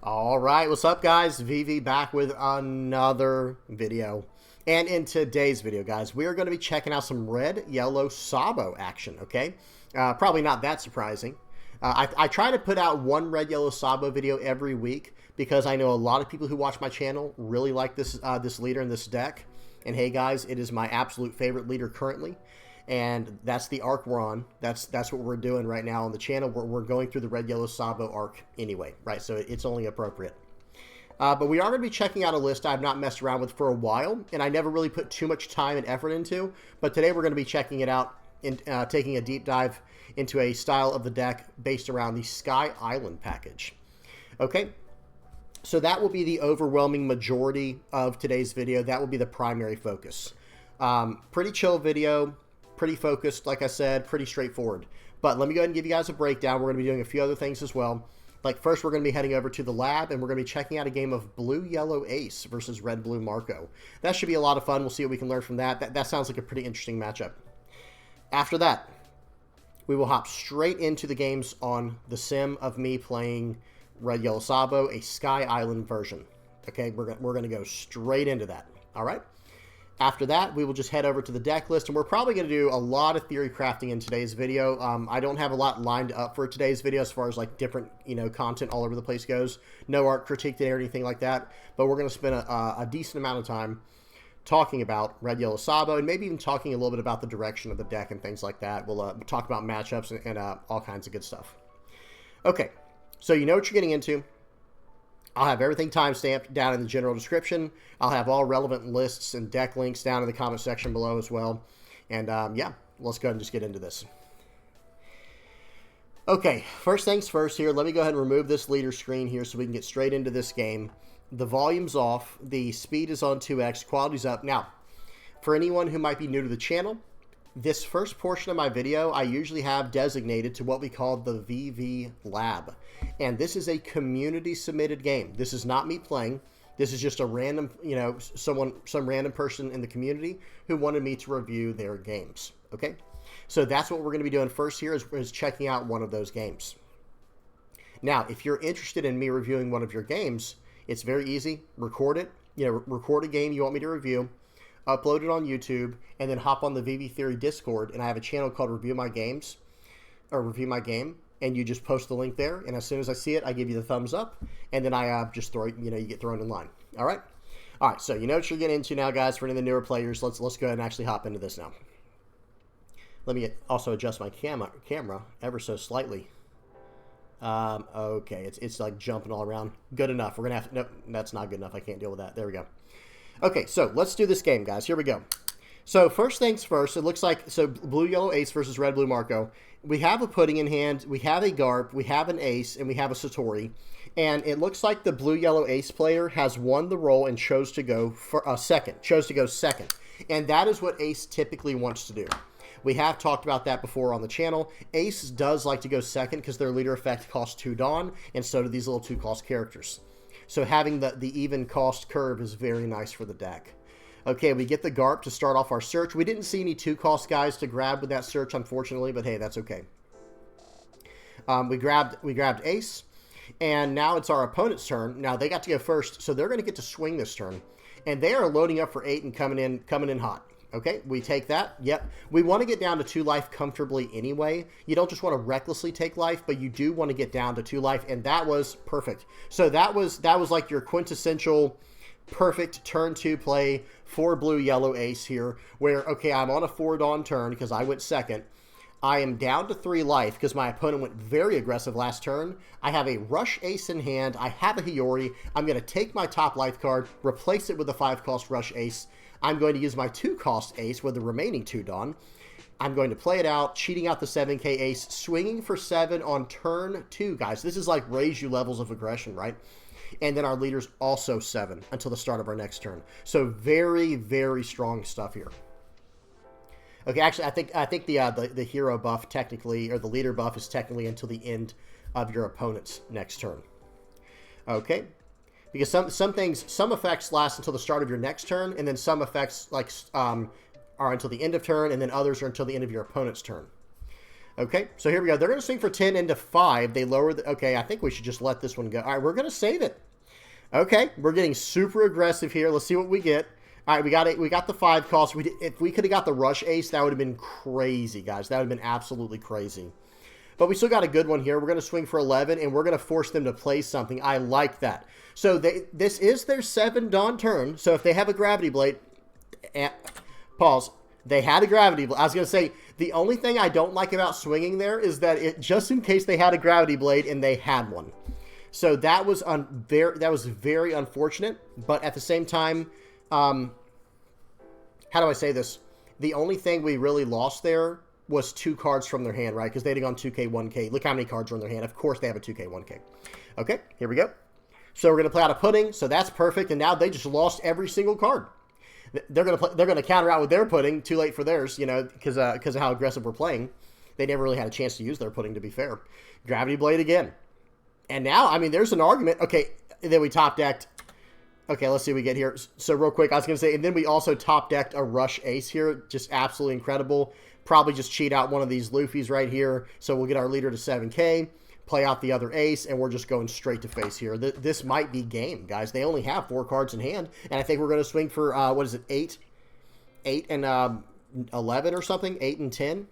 All right, what's up, guys? VV back with another video. And in today's video, guys, we are going to be checking out some red, yellow Sabo action, okay? Probably not that surprising. I try to put out one red, yellow Sabo video every week because I know a lot of people who watch my channel really like this, this leader in this deck. And hey, guys, it is my absolute favorite leader currently. And that's the arc we're on. That's what we're doing right now on the channel. We're going through the red, yellow Sabo arc anyway, right? So it's only appropriate. But we are going to be checking out a list I've not messed around with for a while, and I never really put too much time and effort into. But today we're going to be checking it out and taking a deep dive into a style of the deck based around the Sky Island package. Okay, so that will be the overwhelming majority of today's video. That will be the primary focus. Pretty chill video. Pretty focused, like I said, pretty straightforward. But let me go ahead and give you guys a breakdown. We're going to be doing a few other things as well. Like first, we're going to be heading over to the lab, and we're going to be checking out a game of blue-yellow ace versus red-blue Marco. That should be a lot of fun. We'll see what we can learn from that. That sounds like a pretty interesting matchup. After that, we will hop straight into the games on the sim of me playing red-yellow Sabo, a Sky Island version. Okay, we're going to go straight into that. All right? After that, we will just head over to the deck list, and we're probably going to do a lot of theory crafting in today's video. I don't have a lot lined up for today's video as far as like different, content all over the place goes. No art critique today or anything like that, but we're going to spend a decent amount of time talking about red, yellow Sabo, and maybe even talking a little bit about the direction of the deck and things like that. We'll talk about matchups and all kinds of good stuff. Okay, so you know what you're getting into. I'll have everything timestamped down in the general description. I'll have all relevant lists and deck links down in the comment section below as well. And yeah, let's go ahead and just get into this. Okay, first things first here. Let me go ahead and remove this leader screen here so we can get straight into this game. The volume's off. The speed is on 2x. Quality's up. Now, for anyone who might be new to the channel, this first portion of my video, I usually have designated to what we call the VV Lab. And this is a community-submitted game. This is not me playing. This is just a random, some random person in the community who wanted me to review their games. Okay? So that's what we're going to be doing first here is checking out one of those games. Now, if you're interested in me reviewing one of your games, it's very easy. Record it. Record a game you want me to review. Upload it on YouTube, and then hop on the VV Theory Discord, and I have a channel called Review My Games, or Review My Game, and you just post the link there, and as soon as I see it, I give you the thumbs up, and then I just throw, you get thrown in line. All right? All right, so you know what you're getting into now, guys. For any of the newer players, let's go ahead and actually hop into this now. Let me also adjust my camera ever so slightly. Okay, it's like jumping all around. Good enough. We're going to have to, nope, that's not good enough. I can't deal with that. There we go. Okay, so let's do this game, guys. Here we go. So first things first, it looks like, so blue-yellow ace versus red-blue Marco. We have a pudding in hand, we have a Garp, we have an ace, and we have a Satori. And it looks like the blue-yellow ace player has won the roll and chose to go for second. And that is what ace typically wants to do. We have talked about that before on the channel. Ace does like to go second because their leader effect costs 2 Dawn, and so do these little 2-cost characters. So having the even cost curve is very nice for the deck. Okay, we get the Garp to start off our search. We didn't see any 2-cost guys to grab with that search, unfortunately, but hey, that's okay. We grabbed Ace, and now it's our opponent's turn. Now they got to go first, so they're going to get to swing this turn, and they are loading up for 8 and coming in hot. Okay, we take that. Yep. We want to get down to 2 life comfortably anyway. You don't just want to recklessly take life, but you do want to get down to 2 life, and that was perfect. So that was like your quintessential perfect turn 2 play for blue-yellow ace here, where, okay, I'm on a 4 Dawn turn because I went second. I am down to 3 life because my opponent went very aggressive last turn. I have a rush ace in hand. I have a Hiyori. I'm going to take my top life card, replace it with a 5-cost rush ace. I'm going to use my 2-cost ace with the remaining 2 Dawn. I'm going to play it out, cheating out the 7k ace, swinging for 7 on turn 2, guys. This is like Reiju levels of aggression, right? And then our leader's also 7 until the start of our next turn. So very, very strong stuff here. Okay, actually, I think the hero buff technically, or the leader buff is technically until the end of your opponent's next turn. Okay. Because some effects last until the start of your next turn, and then some effects are until the end of turn, and then others are until the end of your opponent's turn. Okay, so here we go. They're going to swing for 10 into 5. They lower the... Okay, I think we should just let this one go. All right, we're going to save it. Okay, we're getting super aggressive here. Let's see what we get. All right, we got it. We got the 5 cost. If we could have got the rush ace, that would have been crazy, guys. That would have been absolutely crazy. But we still got a good one here. We're going to swing for 11, and we're going to force them to play something. I like that. So this is their 7 Dawn turn. So if they have a Gravity Blade... Pause. They had a Gravity Blade. I was going to say, the only thing I don't like about swinging there is that just in case they had a Gravity Blade and they had one. So that was very unfortunate. But at the same time, how do I say this? The only thing we really lost there was 2 cards from their hand, right? Because they'd have gone 2K, 1K. Look how many cards are in their hand. Of course they have a 2K, 1K. Okay, here we go. So we're going to play out a pudding. So that's perfect. And now they just lost every single card. They're going to counter out with their pudding. Too late for theirs, you know, because of how aggressive we're playing. They never really had a chance to use their pudding, to be fair. Gravity Blade again. And now, I mean, there's an argument. Okay, and then we top decked. Okay, let's see what we get here. So real quick, I was going to say, and then we also top decked a rush ace here. Just absolutely incredible. Probably just cheat out one of these Luffys right here. So we'll get our leader to 7K. Play out the other ace, and we're just going straight to face here. This might be game, guys. They only have 4 cards in hand, and I think we're going to swing for, what is it, 8 and 11 or something? 8 and 10?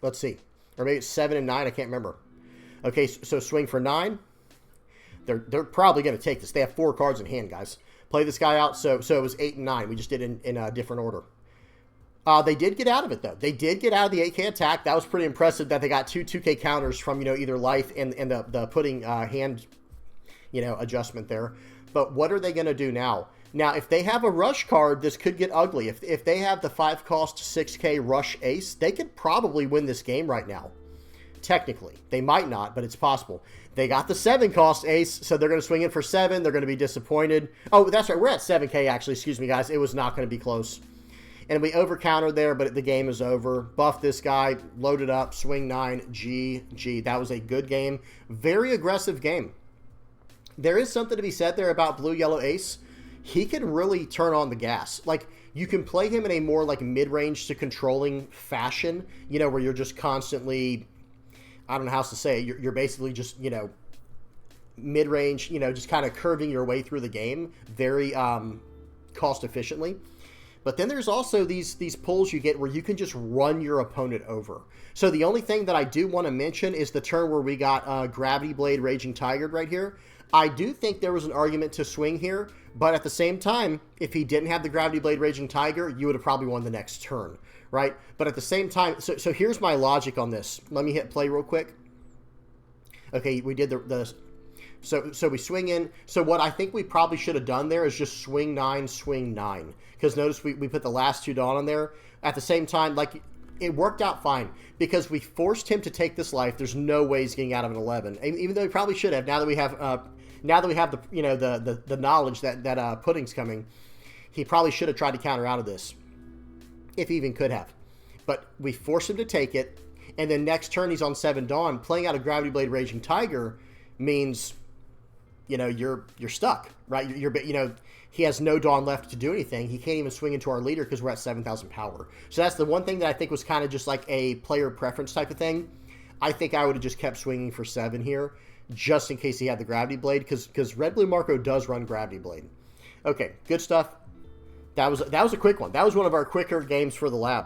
Let's see. Or maybe it's 7 and 9. I can't remember. Okay, so swing for 9. They're probably going to take this. They have 4 cards in hand, guys. Play this guy out, so it was 8 and 9. We just did it in a different order. They did get out of it, though. They did get out of the 8K attack. That was pretty impressive that they got 2 2K counters from, you know, either life and the pudding hand, you know, adjustment there. But what are they going to do now? Now, if they have a rush card, this could get ugly. If they have the 5 cost 6K rush ace, they could probably win this game right now. Technically. They might not, but it's possible. They got the 7 cost ace, so they're going to swing in for 7. They're going to be disappointed. Oh, that's right. We're at 7K, actually. Excuse me, guys. It was not going to be close. And we over-countered there, but the game is over. Buff this guy, load it up, swing 9, GG. That was a good game. Very aggressive game. There is something to be said there about blue-yellow ace. He can really turn on the gas. Like, you can play him in a more, like, mid-range to controlling fashion, you know, where you're just constantly, I don't know how else to say it, you're basically just, you know, mid-range, you know, just kind of curving your way through the game very cost-efficiently. But then there's also these pulls you get where you can just run your opponent over. So the only thing that I do want to mention is the turn where we got Gravity Blade Raging Tiger right here. I do think there was an argument to swing here, but at the same time, if he didn't have the Gravity Blade Raging Tiger, you would have probably won the next turn, right? But at the same time, so here's my logic on this. Let me hit play real quick. Okay, we did so we swing in. So what I think we probably should have done there is just swing 9, swing 9. Because notice we put the last 2 Dawn on there. At the same time, like, it worked out fine. Because we forced him to take this life. There's no way he's getting out of an 11. Even though he probably should have. Now that we have the, you know, the knowledge that pudding's coming, he probably should have tried to counter out of this. If he even could have. But we forced him to take it. And then next turn he's on 7 Dawn. Playing out a Gravity Blade Raging Tiger means, you know, you're stuck, right? You know, he has no Dawn left to do anything. He can't even swing into our leader because we're at 7,000 power. So that's the one thing that I think was kind of just like a player preference type of thing. I think I would have just kept swinging for 7 here, just in case he had the Gravity Blade, because Red Blue Marco does run Gravity Blade. Okay, good stuff. That was a quick one. That was one of our quicker games for the lab.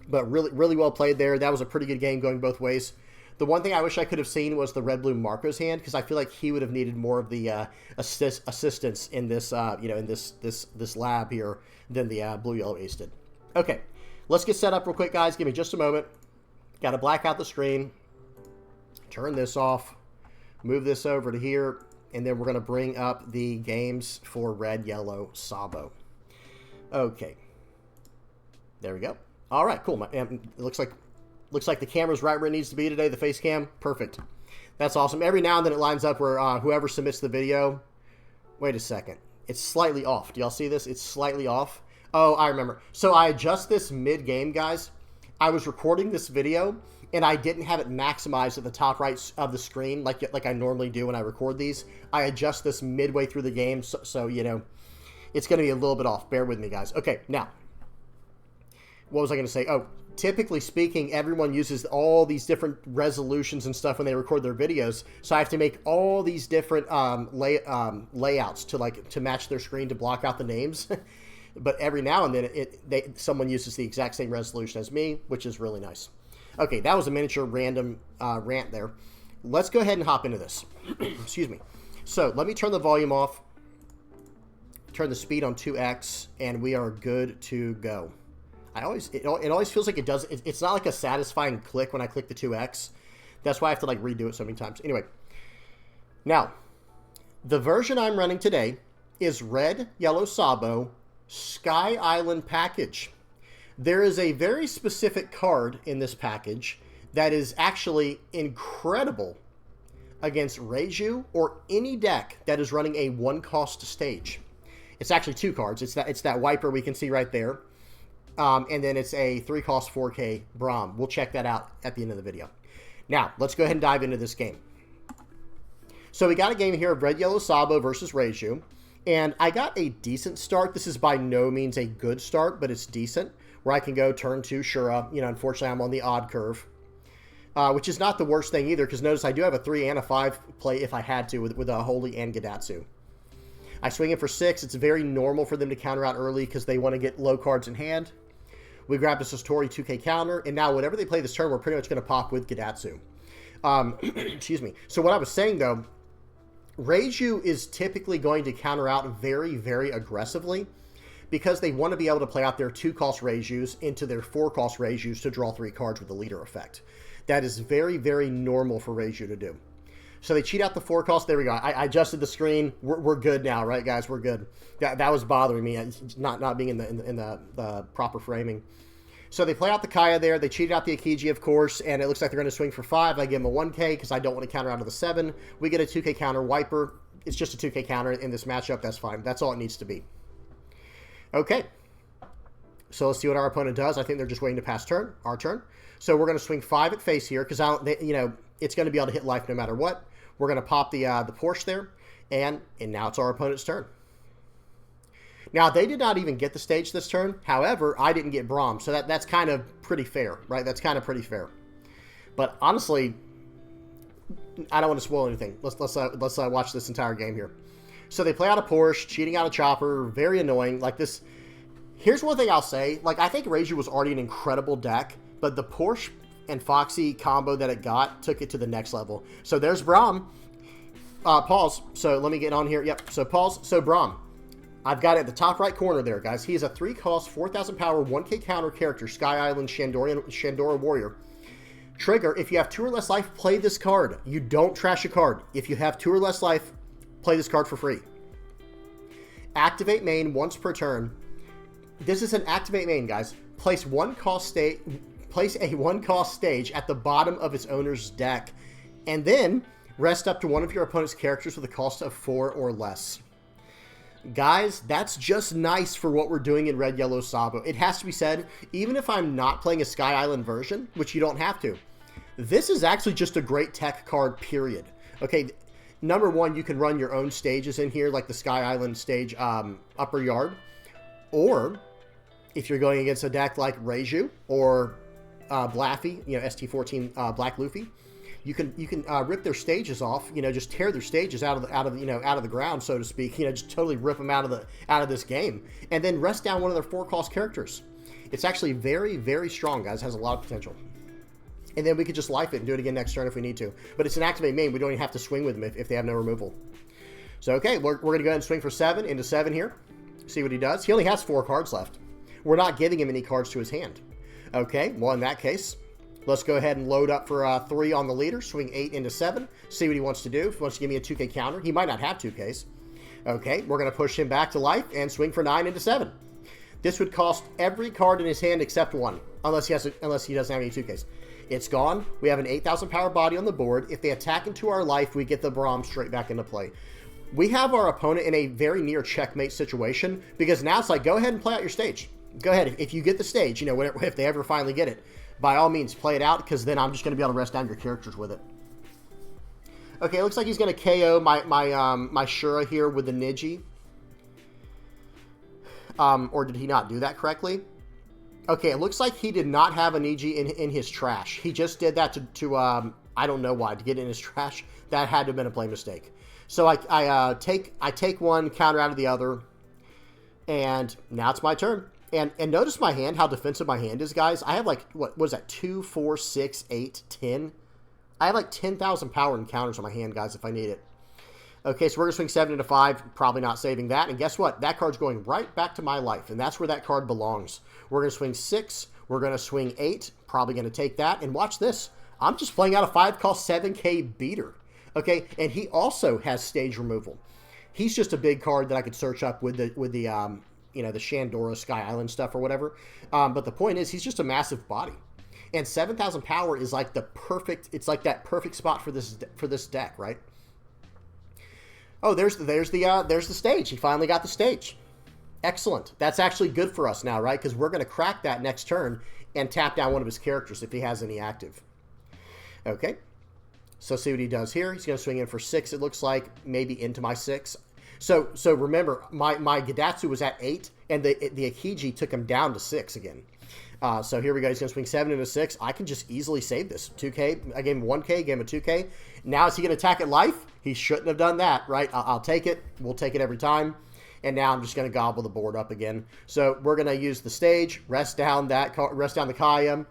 But really, really well played there. That was a pretty good game going both ways. The one thing I wish I could have seen was the Red Blue Marco's hand, because I feel like he would have needed more of the assistance in this, you know, in this lab here than the Blue Yellow Ace did. Okay, let's get set up real quick, guys. Give me just a moment. Got to black out the screen. Turn this off. Move this over to here, and then we're going to bring up the games for Red Yellow Sabo. Okay, there we go. All right, cool. It looks like the camera's right where it needs to be today, the face cam. Perfect. That's awesome. Every now and then it lines up where whoever submits the video... Wait a second. It's slightly off. Do y'all see this? It's slightly off. Oh, I remember. So I adjust this mid-game, guys. I was recording this video, and I didn't have it maximized at the top right of the screen like I normally do when I record these. I adjust this midway through the game, so you know, it's going to be a little bit off. Bear with me, guys. Okay, now... What was I going to say? Oh, typically speaking, everyone uses all these different resolutions and stuff when they record their videos. So I have to make all these different layouts to match their screen to block out the names. But every now and then, someone uses the exact same resolution as me, which is really nice. Okay, that was a miniature random rant there. Let's go ahead and hop into this. Excuse me. So let me turn the volume off, turn the speed on 2x, and we are good to go. It always feels like it does. It's not like a satisfying click when I click the 2x. That's why I have to like redo it so many times. Anyway, now the version I'm running today is Red Yellow Sabo Sky Island package. There is a very specific card in this package that is actually incredible against Reiju or any deck that is running a 1-cost stage. It's actually 2 cards. It's that wiper we can see right there. And then it's a 3-cost 4K Braum. We'll check that out at the end of the video. Now, let's go ahead and dive into this game. So we got a game here of Red Yellow Sabo versus Reiju. And I got a decent start. This is by no means a good start, but it's decent. Where I can go turn 2 Shura. You know, unfortunately, I'm on the odd curve. Which is not the worst thing either, because notice I do have a 3 and a 5 play if I had to with a Holy and Gidatsu. I swing in for 6. It's very normal for them to counter out early because they want to get low cards in hand. We grab the Satori 2K counter, and now whatever they play this turn, we're pretty much going to pop with Gidatsu. Excuse me. So what I was saying, though, Reiju is typically going to counter out very, very aggressively because they want to be able to play out their 2-cost Reijus into their 4-cost Reijus to draw 3 cards with the leader effect. That is very, very normal for Reiju to do. So they cheat out the 4-cost. There we go. I adjusted the screen. We're good now, right, guys? We're good. That was bothering me, not being in the proper framing. So they play out the Kaya there. They cheated out the E.Kidd, of course, and it looks like they're going to swing for 5. I give them a 1K because I don't want to counter out of the 7. We get a 2K counter wiper. It's just a 2K counter in this matchup. That's fine. That's all it needs to be. Okay. So let's see what our opponent does. I think they're just waiting to pass our turn. So we're going to swing 5 at face here because it's going to be able to hit life no matter what. We're going to pop the Porsche there, and now it's our opponent's turn. Now, they did not even get the stage this turn. However, I didn't get Braum, so that's kind of pretty fair, right? That's kind of pretty fair. But honestly, I don't want to spoil anything. Let's watch this entire game here. So they play out a Porsche, cheating out a Chopper, very annoying. Like this. Here's one thing I'll say. Like, I think Reiju was already an incredible deck, but the Porsche and Foxy combo that it got took it to the next level. So there's Braum. Pause. So let me get on here. Yep. So pause. So Braum. I've got it at the top right corner there, guys. He is a 3-cost, 4,000 power, 1K counter character, Sky Island Shandora Warrior. Trigger, if you have 2 or less life, play this card. You don't trash a card. If you have 2 or less life, play this card for free. Activate main once per turn. This is an activate main, guys. Place a 1-cost stage at the bottom of its owner's deck, and then rest up to one of your opponent's characters with a cost of 4 or less. Guys, that's just nice for what we're doing in Red Yellow Sabo. It has to be said, even if I'm not playing a Sky Island version, which you don't have to, this is actually just a great tech card, period. Okay, number one, you can run your own stages in here, like the Sky Island stage upper yard, or if you're going against a deck like Reiju or Blaffy, ST14 Black Luffy, you can rip their stages off, just tear their stages out of the ground, so to speak, just totally rip them out of this game, and then rest down one of their 4-cost characters. It's actually very, very strong, guys. It has a lot of potential. And then we could just life it and do it again next turn if we need to. But it's an activate main. We don't even have to swing with them if they have no removal. So, okay, we're going to go ahead and swing for 7 into 7 here. See what he does. He only has 4 cards left. We're not giving him any cards to his hand. Okay, well, in that case, let's go ahead and load up for 3 on the leader. Swing 8 into 7. See what he wants to do. If he wants to give me a 2K counter. He might not have 2Ks. Okay, we're going to push him back to life and swing for 9 into 7. This would cost every card in his hand except 1, unless he doesn't have any 2Ks. It's gone. We have an 8,000 power body on the board. If they attack into our life, we get the Braum straight back into play. We have our opponent in a very near checkmate situation, because now it's like, go ahead and play out your stage. Go ahead. If you get the stage, if they ever finally get it, by all means, play it out, because then I'm just going to be able to rest down your characters with it. Okay, it looks like he's going to KO my Shura here with the Niji. Or did he not do that correctly? Okay, it looks like he did not have an EG in his trash. He just did that to I don't know why, to get in his trash. That had to have been a play mistake. So I take one, counter out of the other, and now it's my turn. And notice my hand, how defensive my hand is, guys. I have like, what is that, 2, 4, 6, 8, 10? I have like 10,000 power and counters on my hand, guys, if I need it. Okay, so we're going to swing 7 into 5, probably not saving that. And guess what? That card's going right back to my life, and that's where that card belongs. We're going to swing 6, we're going to swing 8, probably going to take that. And watch this. I'm just playing out a 5-cost 7K beater. Okay, and he also has stage removal. He's just a big card that I could search up with the you know, the Shandora Sky Island stuff or whatever. But the point is, he's just a massive body. And 7,000 power is like the perfect, it's like that perfect spot for this deck, right? Oh, there's the stage. He finally got the stage. Excellent. That's actually good for us now, right? Because we're going to crack that next turn and tap down one of his characters if he has any active. Okay. So see what he does here. He's going to swing in for 6, it looks like, maybe into my 6. So remember, my Gidatsu was at 8, and the E.Kidd took him down to 6 again. So here we go. He's going to swing 7 into 6. I can just easily save this. 2K. I gave him 1K, gave him a 2K. Now is he going to attack at life? He shouldn't have done that, right? I'll take it. We'll take it every time. And now I'm just going to gobble the board up again. So we're going to use the stage, rest down the Kaya,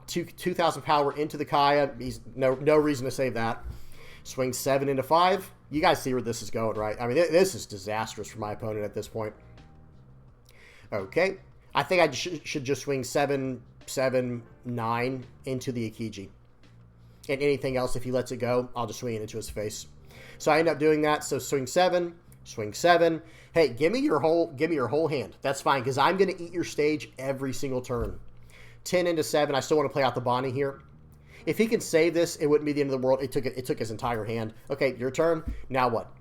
2,000 power into the Kaya. He's no reason to save that. Swing 7 into 5. You guys see where this is going, right? I mean, this is disastrous for my opponent at this point. Okay. I think I should just swing 7, 7, 9 into the E.Kidd. And anything else, if he lets it go, I'll just swing it into his face. So I end up doing that. So swing 7, swing 7. Hey, give me your whole hand. That's fine, because I'm going to eat your stage every single turn. 10 into 7. I still want to play out the Bonnie here. If he can save this, it wouldn't be the end of the world. It took his entire hand. Okay, your turn. Now what?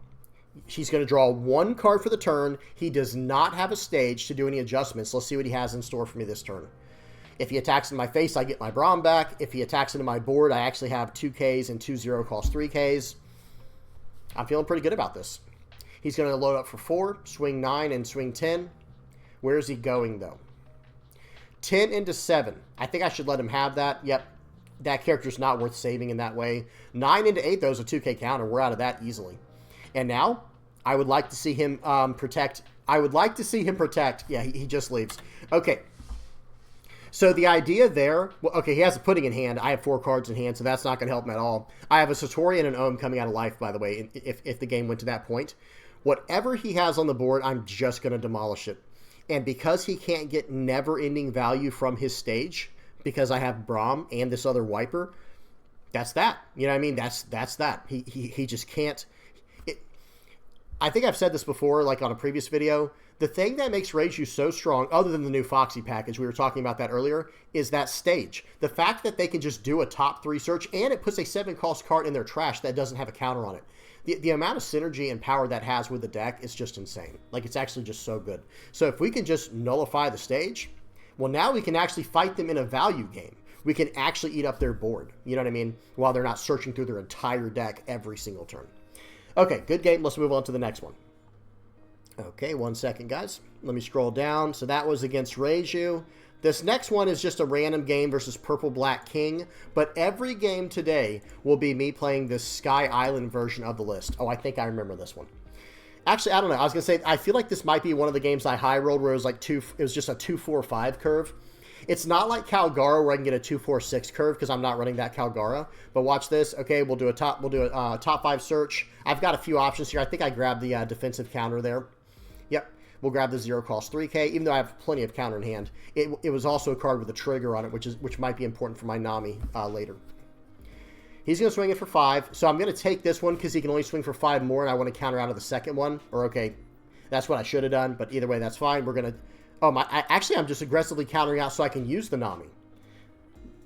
He's going to draw 1 card for the turn. He does not have a stage to do any adjustments. Let's see what he has in store for me this turn. If he attacks in my face, I get my Braum back. If he attacks into my board, I actually have 2Ks and 2 0-cost 3Ks. I'm feeling pretty good about this. He's going to load up for 4, swing 9, and swing 10. Where is he going, though? 10 into 7. I think I should let him have that. Yep. That character's not worth saving in that way. 9 into 8, though, is a 2K counter. We're out of that easily. And now, I would like to see him protect. I would like to see him protect. Yeah, he just leaves. Okay. So the idea there, well, okay, he has a pudding in hand. I have 4 cards in hand, so that's not going to help him at all. I have a Satori and an Ohm coming out of life, by the way, if the game went to that point. Whatever he has on the board, I'm just going to demolish it. And because he can't get never-ending value from his stage, because I have Braum and this other wiper, that's that. You know what I mean? That's that. He just can't. I think I've said this before, like on a previous video. The thing that makes Reiju so strong, other than the new Foxy package, we were talking about that earlier, is that stage. The fact that they can just do a top 3 search, and it puts a 7-cost card in their trash that doesn't have a counter on it. The amount of synergy and power that has with the deck is just insane. Like, it's actually just so good. So if we can just nullify the stage, well, now we can actually fight them in a value game. We can actually eat up their board, you know what I mean, while they're not searching through their entire deck every single turn. Okay, good game. Let's move on to the next one. Okay, 1 second, guys. Let me scroll down. So that was against Reiju. This next one is just a random game versus Purple Black King, but every game today will be me playing this Sky Island version of the list. Oh, I think I remember this one. Actually, I don't know. I was going to say, I feel like this might be one of the games I high rolled where it was like it was just a 2-4-5 curve. It's not like Calgara where I can get a 2-4-6 curve because I'm not running that Calgara. But watch this. Okay, we'll do a top 5 search. I've got a few options here. I think I grabbed the defensive counter there. Yep, we'll grab the 0-cost 3K, even though I have plenty of counter in hand. It was also a card with a trigger on it, which might be important for my Nami later. He's going to swing it for 5, so I'm going to take this one because he can only swing for 5 more, and I want to counter out of the second one. Or, okay, that's what I should have done, but either way, that's fine. We're going to... Oh, actually, I'm just aggressively countering out so I can use the Nami.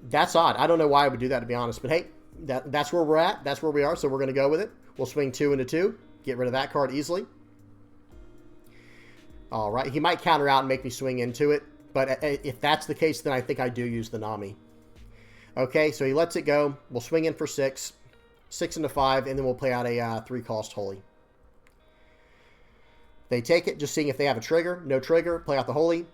That's odd. I don't know why I would do that, to be honest, but hey, that's where we're at. That's where we are, so we're going to go with it. We'll swing 2 into 2, get rid of that card easily. All right, he might counter out and make me swing into it, but if that's the case, then I think I do use the Nami. Okay, so he lets it go. We'll swing in for 6, 6 into 5, and then we'll play out a 3-cost Holy. They take it, just seeing if they have a trigger. No trigger, play out the Holy.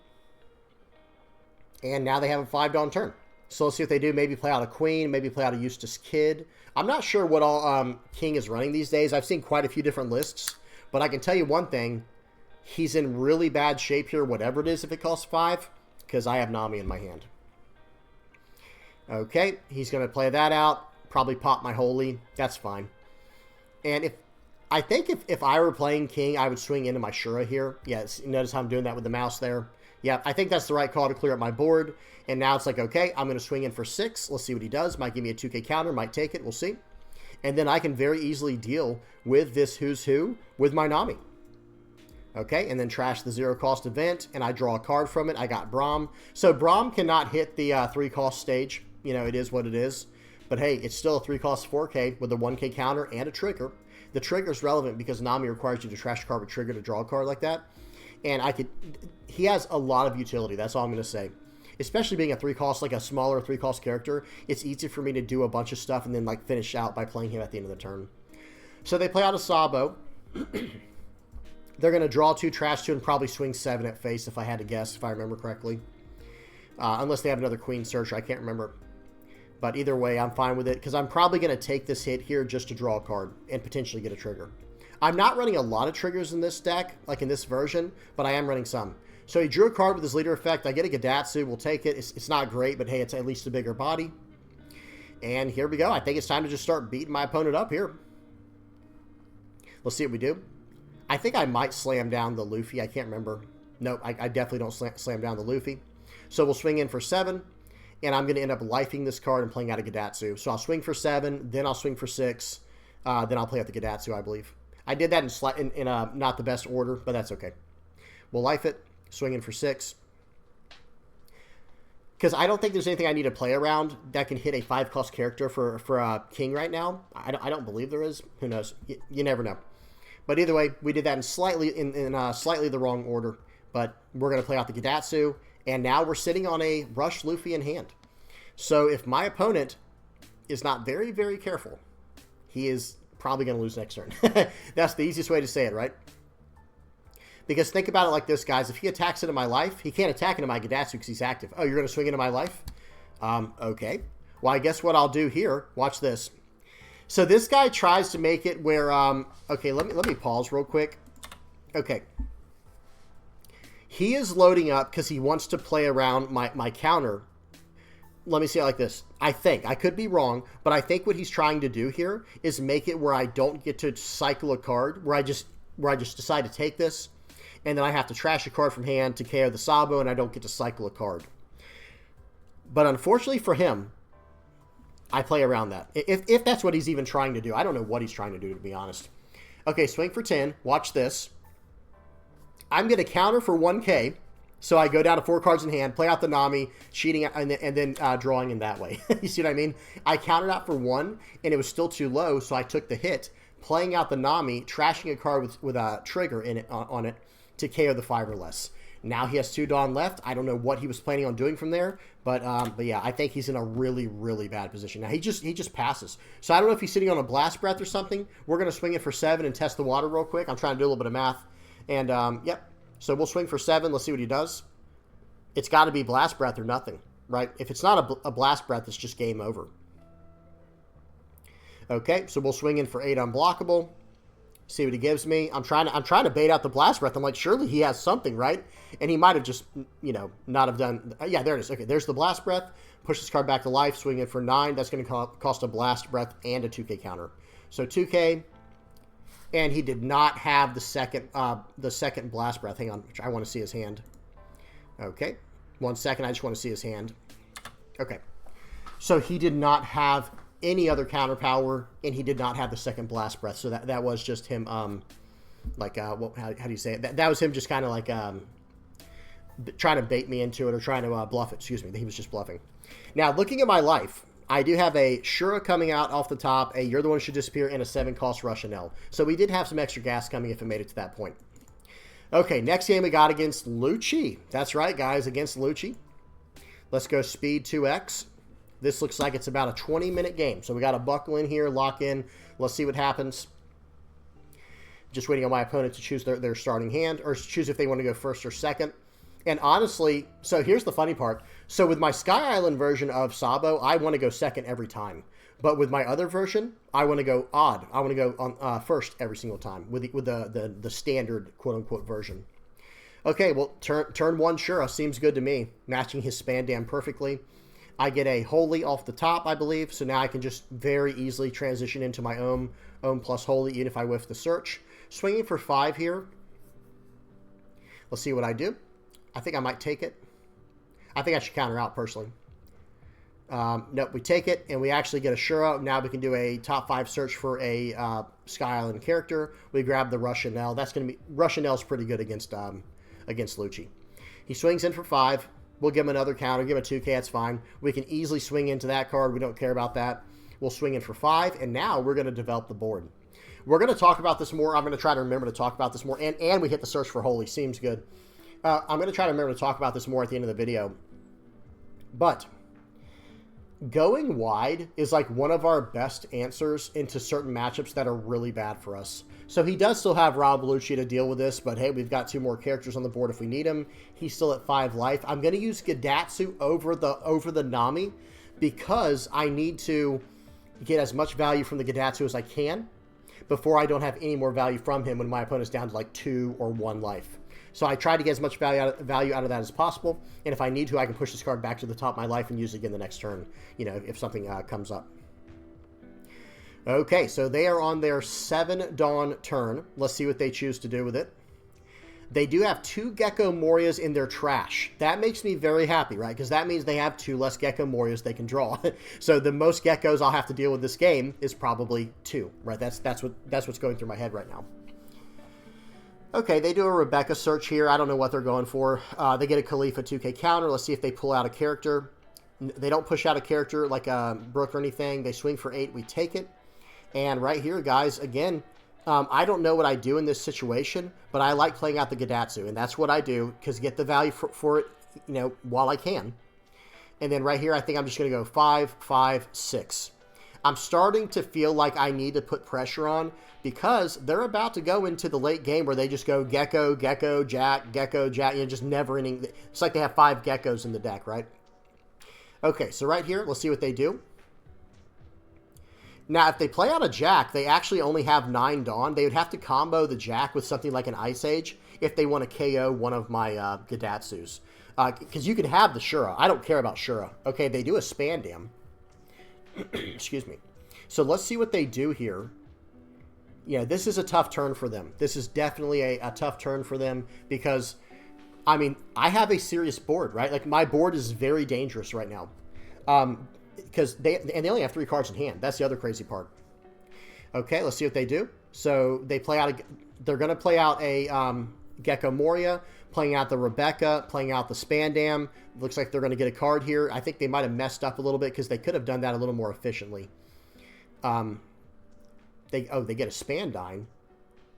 And now they have a 5 turn. So let's see what they do. Maybe play out a queen, maybe play out a Eustace Kid. I'm not sure what all King is running these days. I've seen quite a few different lists, but I can tell you one thing. He's in really bad shape here, whatever it is, if it costs 5, because I have Nami in my hand. Okay, he's going to play that out. Probably pop my Holy. That's fine. And I think if I were playing King, I would swing into my Shura here. Yes, notice how I'm doing that with the mouse there. Yeah, I think that's the right call to clear up my board. And now it's like, okay, I'm going to swing in for 6. Let's see what he does. Might give me a 2K counter. Might take it. We'll see. And then I can very easily deal with this Who's Who with my Nami. Okay, and then trash the 0-cost event. And I draw a card from it. I got Braum. So Braum cannot hit the 3-cost stage. You know, it is what it is. But hey, it's still a 3-cost 4K with a 1K counter and a trigger. The trigger is relevant because Nami requires you to trash a card with trigger to draw a card like that. And he has a lot of utility. That's all I'm going to say. Especially being a 3-cost, like a smaller 3-cost character, it's easy for me to do a bunch of stuff and then like finish out by playing him at the end of the turn. So they play out a Sabo. They're going to draw 2, trash 2, and probably swing 7 at face if I had to guess, if I remember correctly. Unless they have another Queen Searcher, I can't remember. But either way, I'm fine with it because I'm probably going to take this hit here just to draw a card and potentially get a trigger. I'm not running a lot of triggers in this deck, like in this version, but I am running some. So he drew a card with his leader effect. I get a Gadatsu. We'll take it. It's not great, but hey, it's at least a bigger body. And here we go. I think it's time to just start beating my opponent up here. Let's see what we do. I think I might slam down the Luffy. I can't remember. Nope, I definitely don't slam down the Luffy. So we'll swing in for 7. And I'm going to end up lifing this card and playing out a Gadatsu. So I'll swing for 7, then I'll swing for 6, then I'll play out the Gadatsu, I believe. I did that in not the best order, but that's okay. We'll life it, swing in for 6. Because I don't think there's anything I need to play around that can hit a 5-cost character for King right now. I don't believe there is. Who knows? You never know. But either way, we did that in slightly the wrong order. But we're going to play out the Gadatsu. And now we're sitting on a Rush Luffy in hand. So if my opponent is not very, very careful, he is probably going to lose next turn. That's the easiest way to say it, right? Because think about it like this, guys. If he attacks into my life, he can't attack into my Gadatsu because he's active. Oh, you're going to swing into my life? Okay. Well, I guess what I'll do here, watch this. So this guy tries to make it where, okay, let me pause real quick. Okay. He is loading up because he wants to play around my counter. Let me say it like this. I could be wrong, but I think what he's trying to do here is make it where I don't get to cycle a card, where I just decide to take this, and then I have to trash a card from hand to KO the Sabo, and I don't get to cycle a card. But unfortunately for him, I play around that. If that's what he's even trying to do. I don't know what he's trying to do, to be honest. Okay, swing for 10. Watch this. I'm going to counter for 1K, so I go down to 4 cards in hand, play out the Nami, cheating, and then drawing in that way. You see what I mean? I countered out for 1, and it was still too low, so I took the hit, playing out the Nami, trashing a card with a trigger in it on it to KO the 5 or less. Now he has 2 Dawn left. I don't know what he was planning on doing from there, but yeah, I think he's in a really, really bad position. Now he just passes. So I don't know if he's sitting on a Blast Breath or something. We're going to swing it for 7 and test the water real quick. I'm trying to do a little bit of math. And, yep. So we'll swing for 7. Let's see what he does. It's got to be Blast Breath or nothing, right? If it's not a Blast Breath, it's just game over. Okay, so we'll swing in for 8 unblockable. See what he gives me. I'm trying to bait out the Blast Breath. I'm like, surely he has something, right? And he might have just, you know, not have done... Yeah, there it is. Okay, there's the Blast Breath. Push this card back to life. Swing in for 9. That's going to cost a Blast Breath and a 2K counter. So 2K... And he did not have the second Blast Breath. Hang on. I want to see his hand. Okay. 1 second. I just want to see his hand. Okay. So he did not have any other counter power, and he did not have the second Blast Breath. So that was just him, like, how do you say it? That was him just kind of like trying to bait me into it or trying to bluff it. Excuse me. He was just bluffing. Now, looking at my life, I do have a Shura coming out off the top, a You're the One Who Should Disappear, and a 7-cost Russian L. So we did have some extra gas coming if it made it to that point. Okay, next game we got against Lucci. That's right, guys, against Lucci. Let's go speed 2x. This looks like it's about a 20-minute game. So we got to buckle in here, lock in. Let's see what happens. Just waiting on my opponent to choose their starting hand, or choose if they want to go first or second. And honestly, so here's the funny part. So with my Sky Island version of Sabo, I want to go second every time. But with my other version, I want to go odd. I want to go on first every single time with the standard quote-unquote version. Okay, well, turn one Shura seems good to me. Matching his Spandam perfectly. I get a Holy off the top, I believe. So now I can just very easily transition into my Ohm plus Holy, even if I whiff the search. Swinging for 5 here. Let's see what I do. I think I might take it. I think I should counter out, personally. Nope, we take it, and we actually get a Shura. Now we can do a top 5 search for a Sky Island character. We grab the Russianelle. That's going to be... Russianelle's pretty good against Lucci. He swings in for 5. We'll give him another counter. Give him a 2K. That's fine. We can easily swing into that card. We don't care about that. We'll swing in for 5, and now we're going to develop the board. We're going to talk about this more. I'm going to try to remember to talk about this more. And we hit the search for Holy. Seems good. I'm going to try to remember to talk about this more at the end of the video. But going wide is like one of our best answers into certain matchups that are really bad for us. So he does still have Rob Lucci to deal with this, but hey, we've got 2 more characters on the board if we need him. He's still at 5 life. I'm going to use Gadatsu over the Nami because I need to get as much value from the Gadatsu as I can before I don't have any more value from him when my opponent's down to like 2 or 1 life. So I try to get as much value out of that as possible, and if I need to, I can push this card back to the top of my life and use it again the next turn, you know, if something comes up. Okay, so they are on their 7 Dawn turn. Let's see what they choose to do with it. They do have 2 Gecko Morias in their trash. That makes me very happy, right? Because that means they have 2 less Gecko Morias they can draw. So the most Geckos I'll have to deal with this game is probably 2, right? That's what's going through my head right now. Okay, they do a Rebecca search here. I don't know what they're going for. They get a Khalifa 2K counter. Let's see if they pull out a character. They don't push out a character like a Brook or anything. They swing for 8. We take it. And right here, guys, again, I don't know what I do in this situation, but I like playing out the Gadatsu, and that's what I do because get the value for it, you know, while I can. And then right here, I think I'm just going to go 5, 5, 6. I'm starting to feel like I need to put pressure on because they're about to go into the late game where they just go Gecko, Gecko, Jack, you know, just never ending. It's like they have 5 Geckos in the deck, right? Okay, so right here, let's see what they do. Now, if they play out a Jack, they actually only have 9 Dawn. They would have to combo the Jack with something like an Ice Age if they want to KO one of my Gadatsus. Because you could have the Shura. I don't care about Shura. Okay, they do a Spandam. Excuse me. So let's see what they do here. Yeah, this is a tough turn for them. This is definitely a tough turn for them because, I mean, I have a serious board, right? Like, my board is very dangerous right now. Because they only have 3 cards in hand. That's the other crazy part. Okay, let's see what they do. So they play out they're going to play out a Gecko Moria, playing out the Rebecca, playing out the Spandam. Looks like they're going to get a card here. I think they might have messed up a little bit because they could have done that a little more efficiently. They get a Spandine.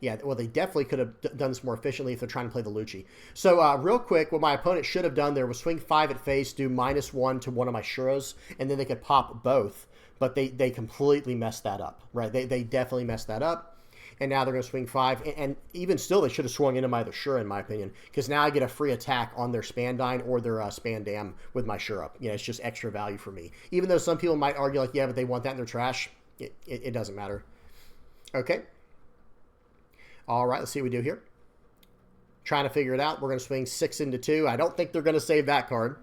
Yeah, well, they definitely could have done this more efficiently if they're trying to play the Lucci. So, real quick, what my opponent should have done there was swing 5 at face, do -1 to one of my Shuras, and then they could pop both. But they completely messed that up, right? They definitely messed that up. And now they're going to swing 5. And even still, they should have swung into my other Shura, in my opinion. Because now I get a free attack on their Spandine or their Spandam with my Shura. You know, it's just extra value for me. Even though some people might argue, like, yeah, but they want that in their trash. It doesn't matter. Okay. All right, let's see what we do here. Trying to figure it out. We're going to swing 6 into 2. I don't think they're going to save that card.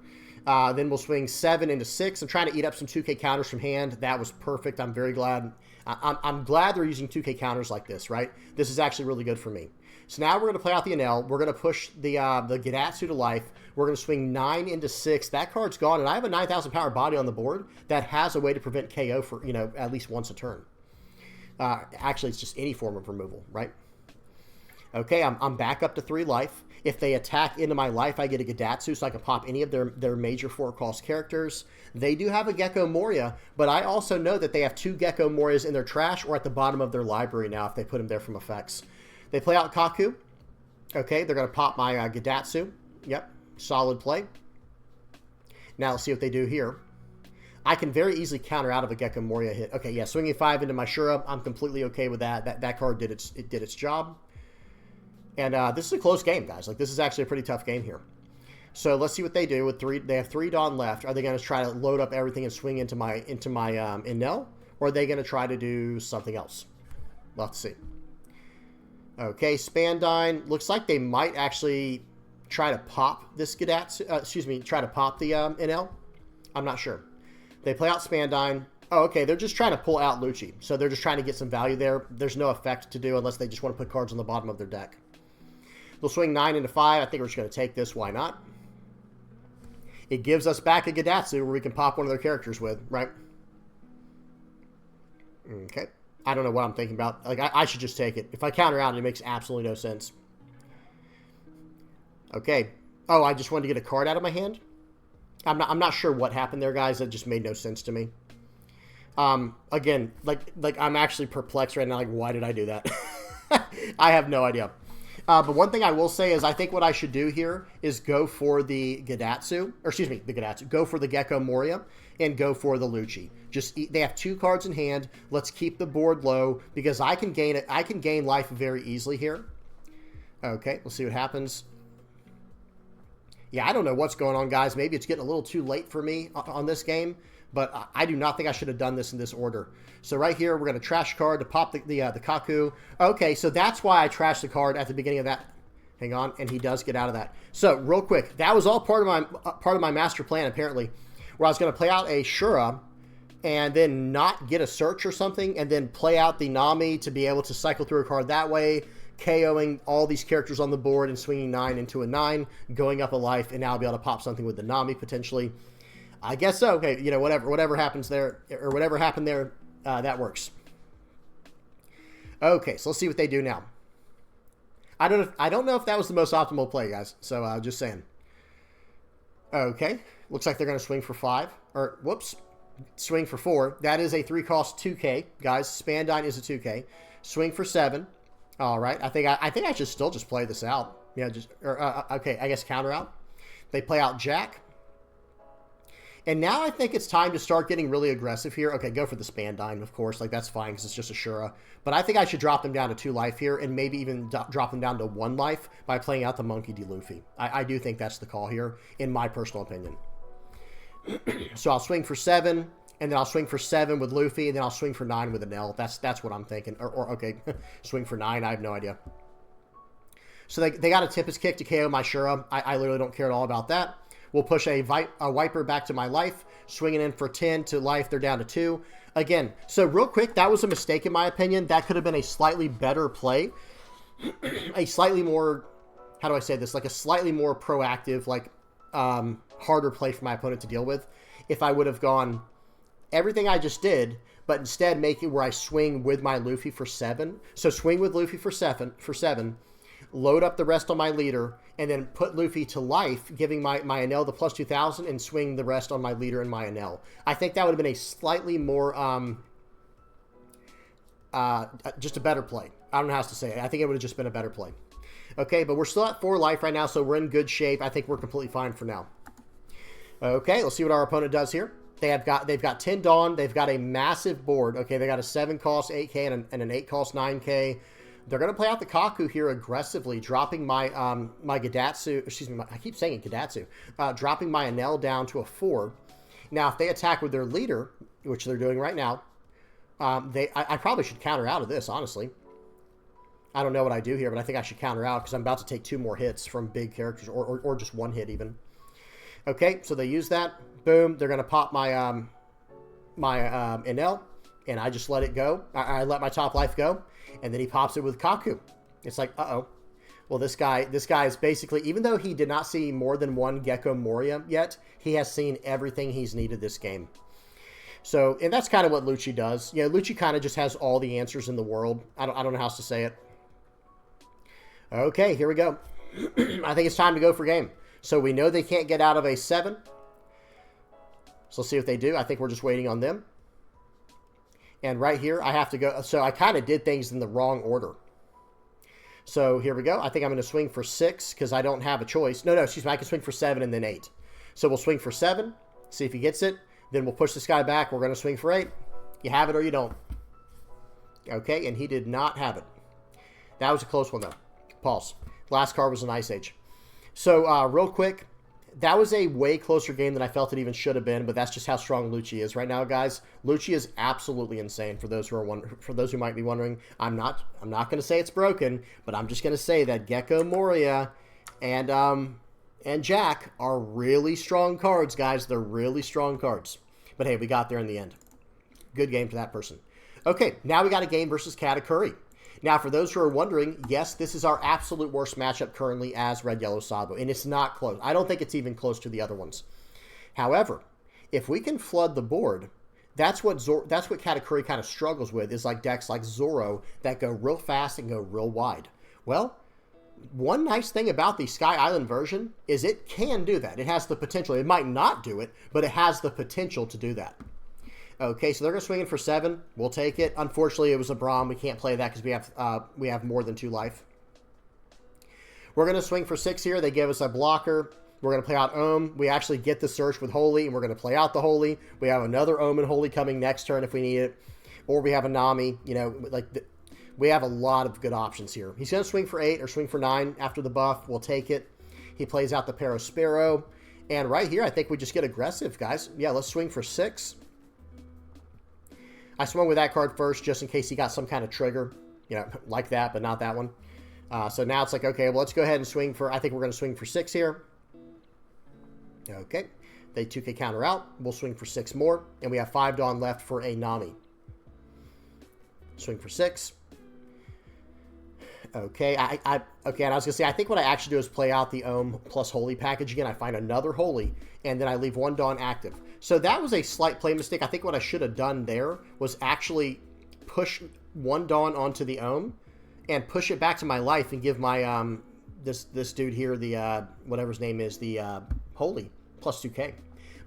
Then we'll swing 7 into 6. I'm trying to eat up some 2K counters from hand. That was perfect. I'm very glad. I'm glad they're using 2K counters like this, right? This is actually really good for me. So now we're going to play out the Enel. We're going to push the Gadatsu to life. We're going to swing 9 into 6. That card's gone, and I have a 9,000 power body on the board that has a way to prevent KO for, you know, at least once a turn. Actually, it's just any form of removal, right? Okay, I'm back up to 3 life. If they attack into my life, I get a Gadatsu, so I can pop any of their major 4-cost characters. They do have a Gecko Moria, but I also know that they have 2 Gecko Morias in their trash or at the bottom of their library now if they put them there from effects. They play out Kaku. Okay, they're going to pop my Gadatsu. Yep, solid play. Now let's see what they do here. I can very easily counter out of a Gecko Moria hit. Okay, yeah, swinging 5 into my Shura, I'm completely okay with that. That card did its job. And this is a close game, guys. Like, this is actually a pretty tough game here. So let's see what they do with 3. They have 3 Dawn left. Are they going to try to load up everything and swing into my Enel? Or are they going to try to do something else? Let's see. Okay, Spandine. Looks like they might actually try to pop this Gidatsu. Try to pop the Enel. I'm not sure. They play out Spandine. Oh, okay, they're just trying to pull out Lucci. So they're just trying to get some value there. There's no effect to do unless they just want to put cards on the bottom of their deck. They'll swing 9 into 5. I think we're just going to take this. Why not? It gives us back a Gidatsu where we can pop one of their characters with, right? Okay. I don't know what I'm thinking about. Like, I should just take it. If I counter out, it makes absolutely no sense. Okay. Oh, I just wanted to get a card out of my hand? I'm not sure what happened there, guys. That just made no sense to me. Again, like I'm actually perplexed right now. Like, why did I do that? I have no idea. But one thing I will say is I think what I should do here is go for the Gidatsu, or excuse me, the Gidatsu. Go for the Gecko Moria and go for the Lucci. They have 2 cards in hand. Let's keep the board low because I can gain it. I can gain life very easily here. Okay, let's see what happens. Yeah, I don't know what's going on, guys. Maybe it's getting a little too late for me on this game, but I do not think I should have done this in this order. So right here, we're going to trash card to pop the Kaku. Okay, so that's why I trashed the card at the beginning of that. Hang on, and he does get out of that. So real quick, that was all part of my master plan apparently, where I was going to play out a Shura and then not get a search or something, and then play out the Nami to be able to cycle through a card that way, KOing all these characters on the board and swinging 9 into a 9, going up a life, and now I'll be able to pop something with the Nami potentially. I guess so. Okay, you know, whatever happens there, or whatever happened there, that works. Okay, so let's see what they do now. I don't know if that was the most optimal play, guys. So just saying. Okay, looks like they're going to swing for 5, or whoops, swing for 4. That is a 3-cost 2K, guys. Spandine is a 2K. Swing for 7. All right, I think I should still just play this out. Yeah, okay. I guess counter out. They play out Jack. And now I think it's time to start getting really aggressive here. Okay, go for the Spandine, of course. Like, that's fine because it's just a Shura. But I think I should drop them down to 2 life here and maybe even drop them down to 1 life by playing out the Monkey D. Luffy. I do think that's the call here, in my personal opinion. So I'll swing for 7, and then I'll swing for 7 with Luffy, and then I'll swing for 9 with an L. That's what I'm thinking. Or okay, swing for 9. I have no idea. So they got a Tempest Kick to KO my Shura. I literally don't care at all about that. We'll push a Wiper back to my life, swinging in for 10 to life. They're down to 2. Again, so real quick, that was a mistake in my opinion. That could have been a slightly better play. A slightly more, how do I say this? Like a slightly more proactive, like harder play for my opponent to deal with. If I would have gone everything I just did, but instead make it where I swing with my Luffy for 7. So swing with Luffy for 7, load up the rest on my leader, and then put Luffy to life, giving my Enel the plus 2,000, and swing the rest on my leader and my Enel. I think that would have been a slightly more, just a better play. I don't know how else to say it. I think it would have just been a better play. Okay, but we're still at 4 life right now, so we're in good shape. I think we're completely fine for now. Okay, let's see what our opponent does here. They've got 10 Dawn. They've got a massive board. Okay, they got a 7-cost 8K and an 8-cost 9K. They're going to play out the Kaku here aggressively, dropping my my Gidatsu. Excuse me, I keep saying Gidatsu. Dropping my Enel down to a 4. Now, if they attack with their leader, which they're doing right now, I probably should counter out of this, honestly. I don't know what I do here, but I think I should counter out because I'm about to take 2 more hits from big characters, or just 1 hit even. Okay, so they use that. Boom. They're going to pop my Enel, and I just let it go. I let my top life go, and then he pops it with Kaku. It's like, uh-oh. Well, this guy is basically, even though he did not see more than 1 Gecko Moria yet, he has seen everything he's needed this game. So, and that's kind of what Lucci does. You know, Lucci kind of just has all the answers in the world. I don't know how else to say it. Okay, here we go. I think it's time to go for game. So we know they can't get out of a 7. So let's see what they do. I think we're just waiting on them. And right here, I have to go. So I kind of did things in the wrong order. So here we go. I think I'm going to swing for 6 because I don't have a choice. No, excuse me. I can swing for 7 and then 8. So we'll swing for 7. See if he gets it. Then we'll push this guy back. We're going to swing for 8. You have it or you don't. Okay, and he did not have it. That was a close one, though. Pulse. Last card was an Ice Age. So real quick, that was a way closer game than I felt it even should have been, but that's just how strong Lucci is right now, guys. Lucci is absolutely insane. For those who might be wondering, I'm not going to say it's broken, but I'm just going to say that Gecko, Moria, and Jack are really strong cards, guys. They're really strong cards. But hey, we got there in the end. Good game for that person. Okay, now we got a game versus Katakuri. Now, for those who are wondering, yes, this is our absolute worst matchup currently as Red Yellow Sabo, and it's not close. I don't think it's even close to the other ones. However, if we can flood the board, that's what Katakuri kind of struggles with, is like decks like Zoro that go real fast and go real wide. Well, one nice thing about the Sky Island version is it can do that. It has the potential. It might not do it, but it has the potential to do that. Okay, so they're going to swing in for 7. We'll take it. Unfortunately, it was a Braum. We can't play that because we have more than 2 life. We're going to swing for 6 here. They give us a blocker. We're going to play out Ohm. We actually get the search with Holy, and we're going to play out the Holy. We have another Ohm and Holy coming next turn if we need it. Or we have a Nami. You know, we have a lot of good options here. He's going to swing for 8 or swing for 9 after the buff. We'll take it. He plays out the Parasparrow. And right here, I think we just get aggressive, guys. Yeah, let's swing for 6. I swung with that card first just in case he got some kind of trigger, you know, like that, but not that one. So now it's like, okay, well, let's go ahead and swing for, I think we're going to swing for 6 here. Okay. They 2K counter out. We'll swing for 6 more, and we have 5 Dawn left for a Nami. Swing for 6. Okay, okay, and I was going to say, I think what I actually do is play out the Ohm plus Holy package again. I find another Holy, and then I leave 1 Dawn active. So that was a slight play mistake. I think what I should have done there was actually push 1 Dawn onto the Ohm and push it back to my life and give my, this dude here, the, whatever his name is, the Holy plus 2K.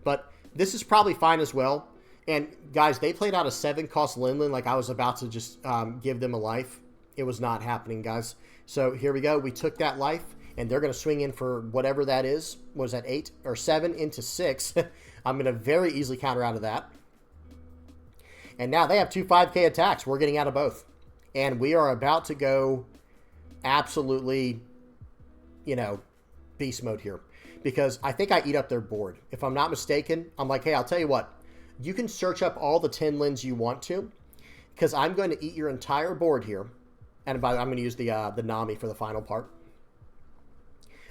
But this is probably fine as well. And guys, they played out a 7-cost Linlin like I was about to just give them a life. It was not happening, guys. So here we go. We took that life, and they're going to swing in for whatever that is. What was that, 8 or 7 into 6? I'm going to very easily counter out of that. And now they have 2 5K attacks. We're getting out of both. And we are about to go absolutely, you know, beast mode here. Because I think I eat up their board. If I'm not mistaken, I'm like, hey, I'll tell you what. You can search up all the 10 lins you want to. Because I'm going to eat your entire board here. And by the way, I'm going to use the Nami for the final part.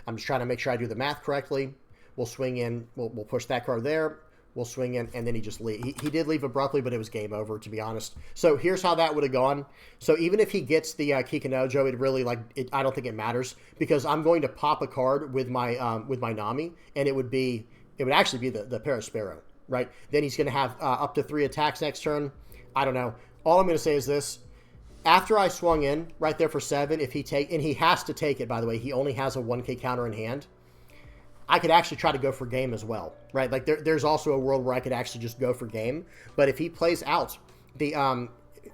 I'm just trying to make sure I do the math correctly. We'll swing in. We'll push that card there. We'll swing in, and then he just leave. He did leave abruptly, but it was game over, to be honest. So here's how that would have gone. So even if he gets the Kikinojo, it really, like, I don't think it matters. Because I'm going to pop a card with my Nami, and it would actually be the Parasparrow, right? Then he's going to have up to 3 attacks next turn. I don't know. All I'm going to say is this. After I swung in right there for 7, and he has to take it, by the way. He only has a 1K counter in hand. I could actually try to go for game as well, right? Like there's also a world where I could actually just go for game. But if he plays out, the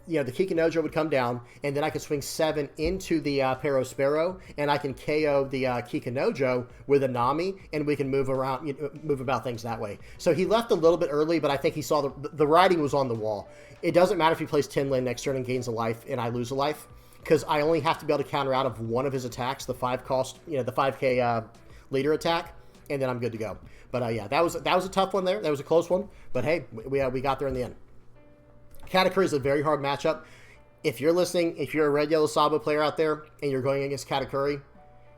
Kikinojo would come down, and then I could swing 7 into the Parasparrow, and I can KO the Kikinojo with a Nami, and we can move around, move about things that way. So he left a little bit early, but I think he saw the writing was on the wall. It doesn't matter if he plays 10 lane next turn and gains a life, and I lose a life, because I only have to be able to counter out of one of his attacks, the 5-cost, the 5K leader attack, and then I'm good to go. But yeah, that was a tough one there. That was a close one. But hey, we got there in the end. Katakuri is a very hard matchup. If you're listening, if you're a Red Yellow Sabo player out there and you're going against Katakuri,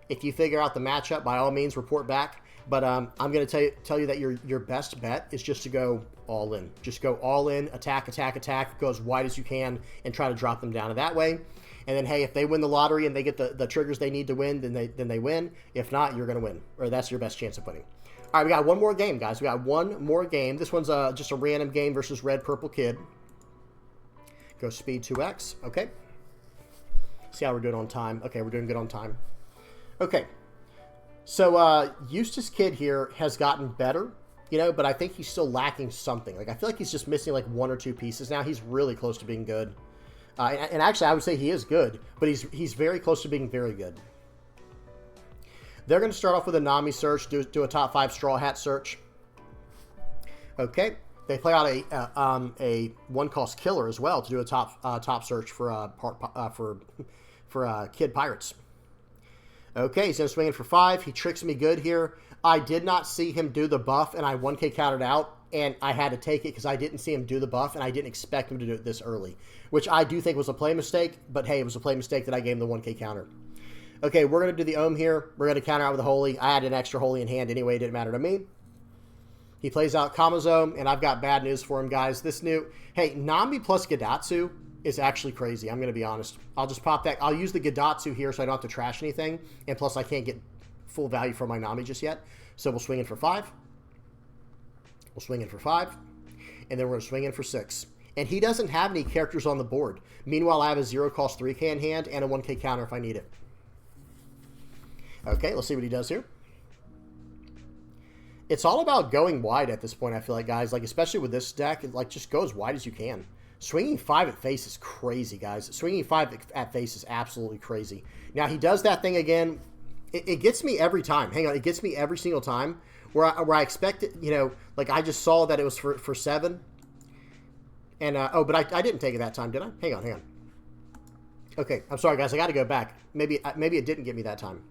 if you figure out the matchup, by all means, report back. But I'm going to tell you that your best bet is just to go all in. Just go all in, attack, go as wide as you can, and try to drop them down that way. And then, hey, if they win the lottery and they get the triggers they need to win, then they win. If not, you're going to win. Or that's your best chance of winning. All right, we got one more game, guys. We got one more game. This one's just a random game versus Red Purple Kid. Go speed 2x. Okay. See how we're doing on time. Okay, we're doing good on time. Okay. So Eustace Kid here has gotten better, but I think he's still lacking something. Like, I feel like he's just missing like 1 or 2 pieces now. He's really close to being good. And actually, I would say he is good, but he's very close to being very good. They're going to start off with a Nami search, do a top 5 Straw Hat search. Okay. They play out a 1-cost killer as well to do a top search for Kid Pirates. Okay, he's going to swing in for 5. He tricks me good here. I did not see him do the buff, and I 1K countered out, and I had to take it because I didn't see him do the buff, and I didn't expect him to do it this early, which I do think was a play mistake, but hey, it was a play mistake that I gave him the 1K counter. Okay, we're going to do the Ohm here. We're going to counter out with a Holy. I had an extra Holy in hand anyway. It didn't matter to me. He plays out Kamazome, and I've got bad news for him, guys. This new... Hey, Nami plus Gadatsu is actually crazy. I'm going to be honest. I'll just pop that. I'll use the Gadatsu here so I don't have to trash anything. And plus, I can't get full value for my Nami just yet. So we'll swing in for 5. We'll swing in for 5. And then we're going to swing in for 6. And he doesn't have any characters on the board. Meanwhile, I have a 0-cost 3K in hand and a 1K counter if I need it. Okay, let's see what he does here. It's all about going wide at this point, I feel like, guys. Like, especially with this deck, like, just go as wide as you can. Swinging 5 at face is crazy, guys. Swinging 5 at face is absolutely crazy. Now, he does that thing again. It gets me every time. Hang on. It gets me every single time where I expect it, you know, like I just saw that it was for 7. And, oh, but I didn't take it that time, did I? Hang on. Okay, I'm sorry, guys. I got to go back. Maybe it didn't get me that time.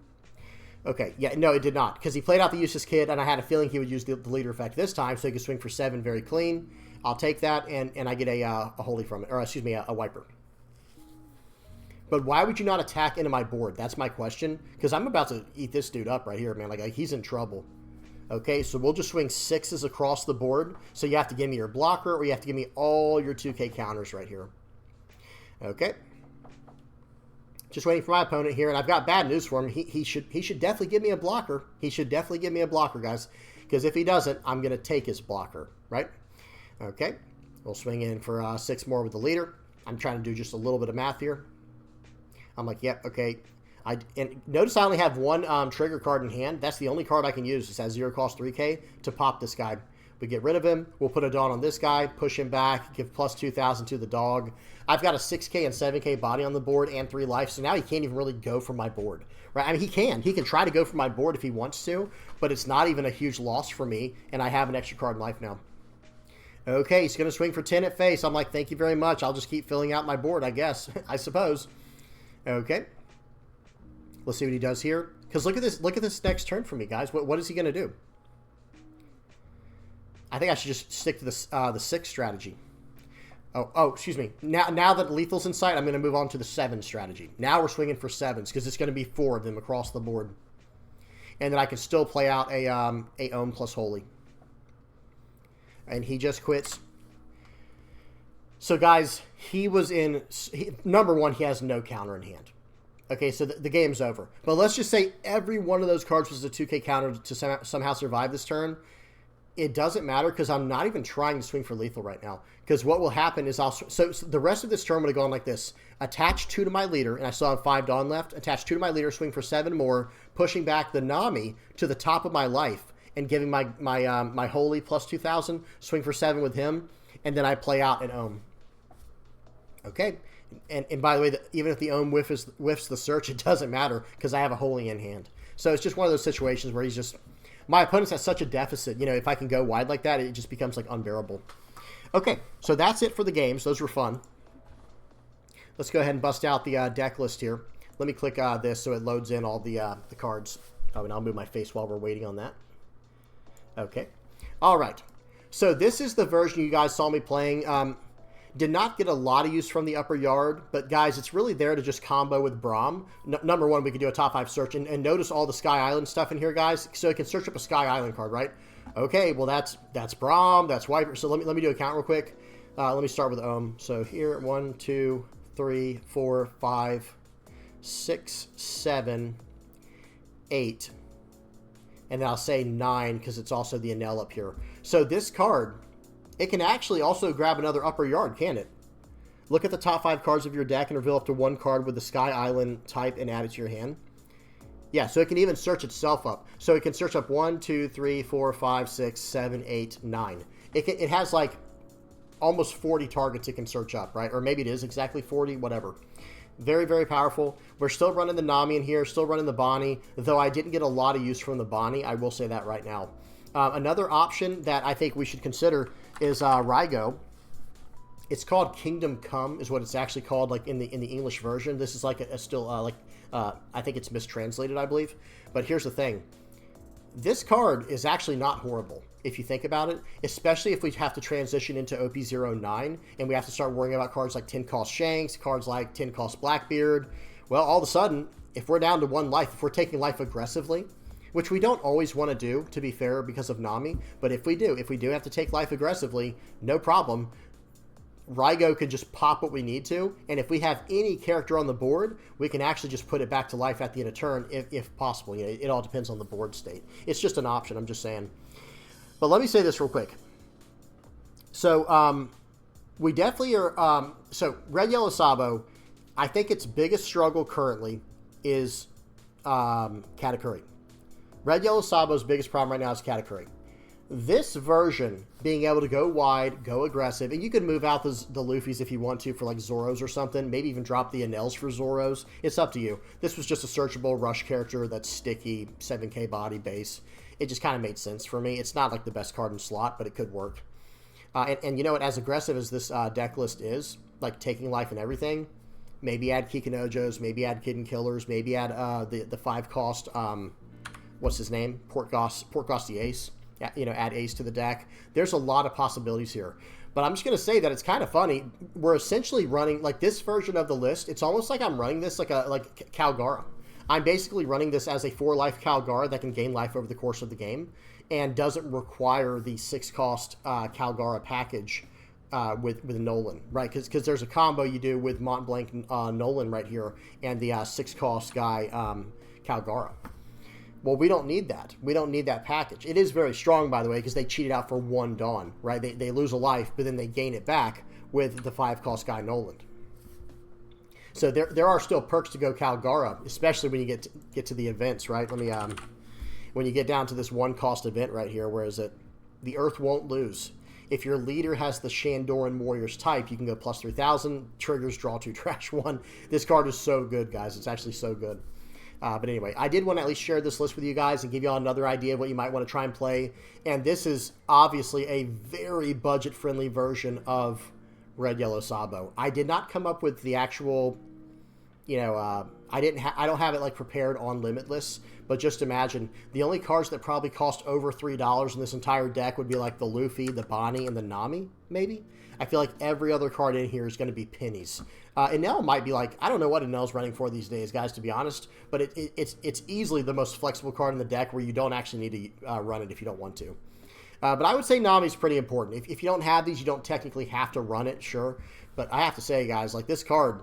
Okay, yeah, no, it did not. Because he played out the useless kid, and I had a feeling he would use the leader effect this time, so he could swing for 7 very clean. I'll take that, and I get a Holy from it. Or, excuse me, a Wiper. But why would you not attack into my board? That's my question. Because I'm about to eat this dude up right here, man. Like, he's in trouble. Okay, so we'll just swing 6s across the board. So you have to give me your blocker, or you have to give me all your 2K counters right here. Okay. Just waiting for my opponent here, and I've got bad news for him. He should definitely give me a blocker. He should definitely give me a blocker, guys. Because if he doesn't, I'm going to take his blocker, right? Okay. We'll swing in for 6 more with the leader. I'm trying to do just a little bit of math here. I'm like, yep, okay. And notice I only have 1 trigger card in hand. That's the only card I can use. It's at 0-cost 3K to pop this guy. We get rid of him. We'll put a Dawn on this guy, push him back, give plus 2,000 to the dog. I've got a 6K and 7K body on the board and 3 life, so now he can't even really go for my board. Right? I mean, he can. He can try to go for my board if he wants to, but it's not even a huge loss for me, and I have an extra card in life now. Okay, he's going to swing for 10 at face. I'm like, thank you very much. I'll just keep filling out my board, I guess. I suppose. Okay. Let's see what he does here. Because look at this. Look at this next turn for me, guys. What is he going to do? I think I should just stick to the 6 strategy. Oh, excuse me. Now that lethal's in sight, I'm going to move on to the 7 strategy. Now we're swinging for 7s because it's going to be 4 of them across the board. And then I can still play out a Ohm plus Holy. And he just quits. So, guys, he was in... number 1, he has no counter in hand. Okay, so the game's over. But let's just say every one of those cards was a 2K counter to somehow survive this turn. It doesn't matter because I'm not even trying to swing for lethal right now. Because what will happen is so the rest of this turn would have gone like this. Attach 2 to my leader, and I still have 5 Dawn left. Attach 2 to my leader, swing for 7 more, pushing back the Nami to the top of my life, and giving my Holy plus 2,000, swing for 7 with him, and then I play out an Ohm. Okay? And by the way, even if the Ohm whiffs the search, it doesn't matter because I have a Holy in hand. So it's just one of those situations where he's just... My opponent's at such a deficit, you know, if I can go wide like that, it just becomes, like, unbearable. Okay, so that's it for the games. Those were fun. Let's go ahead and bust out the deck list here. Let me click this so it loads in all the cards. Oh, and I'll move my face while we're waiting on that. Okay. All right. So this is the version you guys saw me playing. Did not get a lot of use from the upper yard, but guys, it's really there to just combo with Braum. Number 1, we can do a top 5 search, and notice all the Sky Island stuff in here, guys. So it can search up a Sky Island card, right? Okay, well that's Braum, that's Wiper. So let me do a count real quick. Let me start with Ohm. So here, 1, 2, 3, 4, 5, 6, 7, 8, and then I'll say 9 because it's also the Enel up here. So this card, it can actually also grab another upper yard, can't it? Look at the top 5 cards of your deck and reveal up to 1 card with the Sky Island type and add it to your hand. Yeah, so it can even search itself up. So it can search up 1, 2, 3, 4, 5, 6, 7, 8, 9. It has like almost 40 targets it can search up, right? Or maybe it is exactly 40, whatever. Very, very powerful. We're still running the Nami in here, still running the Bonnie, though I didn't get a lot of use from the Bonnie. I will say that right now. Another option that I think we should consider is Raigo. It's called Kingdom Come, is what it's actually called, like in the English version. This is like still like I think it's mistranslated, I believe. But here's the thing. This card is actually not horrible, if you think about it, especially if we have to transition into OP09 and we have to start worrying about cards like 10-cost Shanks, cards like 10-cost Blackbeard. Well, all of a sudden, if we're down to 1 life, if we're taking life aggressively, which we don't always want to do, to be fair, because of Nami, but if we do have to take life aggressively, no problem. Reiju can just pop what we need to, and if we have any character on the board, we can actually just put it back to life at the end of turn, if possible. You know, it all depends on the board state. It's just an option, I'm just saying. But let me say this real quick. So, we definitely are, so Red Yellow Sabo, I think its biggest struggle currently is Katakuri. Red Yellow Sabo's biggest problem right now is Katakuri. This version, being able to go wide, go aggressive, and you can move out the Luffys if you want to for like Zoros or something, maybe even drop the Enels for Zoros. It's up to you. This was just a searchable rush character that's sticky, 7k body base. It just kind of made sense for me. It's not like the best card in slot, but it could work. And you know what, as aggressive as this deck list is, like taking life and everything, maybe add Kikanojos, maybe add Kid and Killers, maybe add the 5-cost, what's his name? Portgoss the Ace. You know, add Ace to the deck. There's a lot of possibilities here. But I'm just going to say that it's kind of funny. We're essentially running, like this version of the list, it's almost like I'm running this like Calgara. I'm basically running this as a 4-life Calgara that can gain life over the course of the game and doesn't require the 6-cost Calgara package with Nolan, right? Because there's a combo you do with Mont Blanc Nolan right here and the 6-cost guy Calgara. Well, we don't need that. We don't need that package. It is very strong, by the way, because they cheated out for 1 Dawn, right? They lose a life, but then they gain it back with the 5-cost guy Noland. So there are still perks to go Calgara, especially when you get to the events, right? Let me when you get down to this 1-cost event right here, where is it? The Earth won't lose. If your leader has the Shandoran Warriors type, you can go plus 3,000, triggers, draw 2, trash 1. This card is so good, guys. It's actually so good. But anyway, I did want to at least share this list with you guys and give you all another idea of what you might want to try and play. And this is obviously a very budget-friendly version of Red Yellow Sabo. I did not come up with the actual, you know, I don't have it like prepared on Limitless, but just imagine the only cards that probably cost over $3 in this entire deck would be like the Luffy, the Bonnie, and the Nami, maybe. I feel like every other card in here is going to be pennies. Enel might be like, I don't know what Enel's running for these days, guys, to be honest, but it's easily the most flexible card in the deck where you don't actually need to run it if you don't want to. But I would say Nami's pretty important. If you don't have these, you don't technically have to run it, sure. But I have to say, guys, like this card,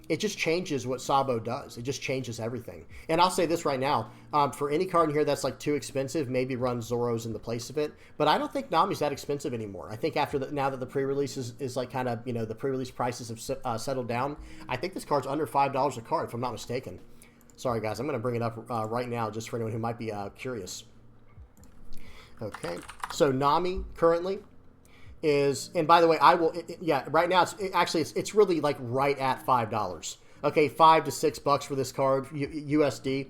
it just changes what Sabo does. It just changes everything. And I'll say this right now. For any card in here that's like too expensive, maybe run Zoros in the place of it. But I don't think Nami's that expensive anymore. I think now that the pre-release is like kind of, you know, the pre-release prices have settled down, I think this card's under $5 a card, if I'm not mistaken. Sorry, guys. I'm going to bring it up right now just for anyone who might be curious. Okay. So Nami currently is, and by the way, yeah, right now it's really like right at $5. Okay, $5 to $6 for this card, USD.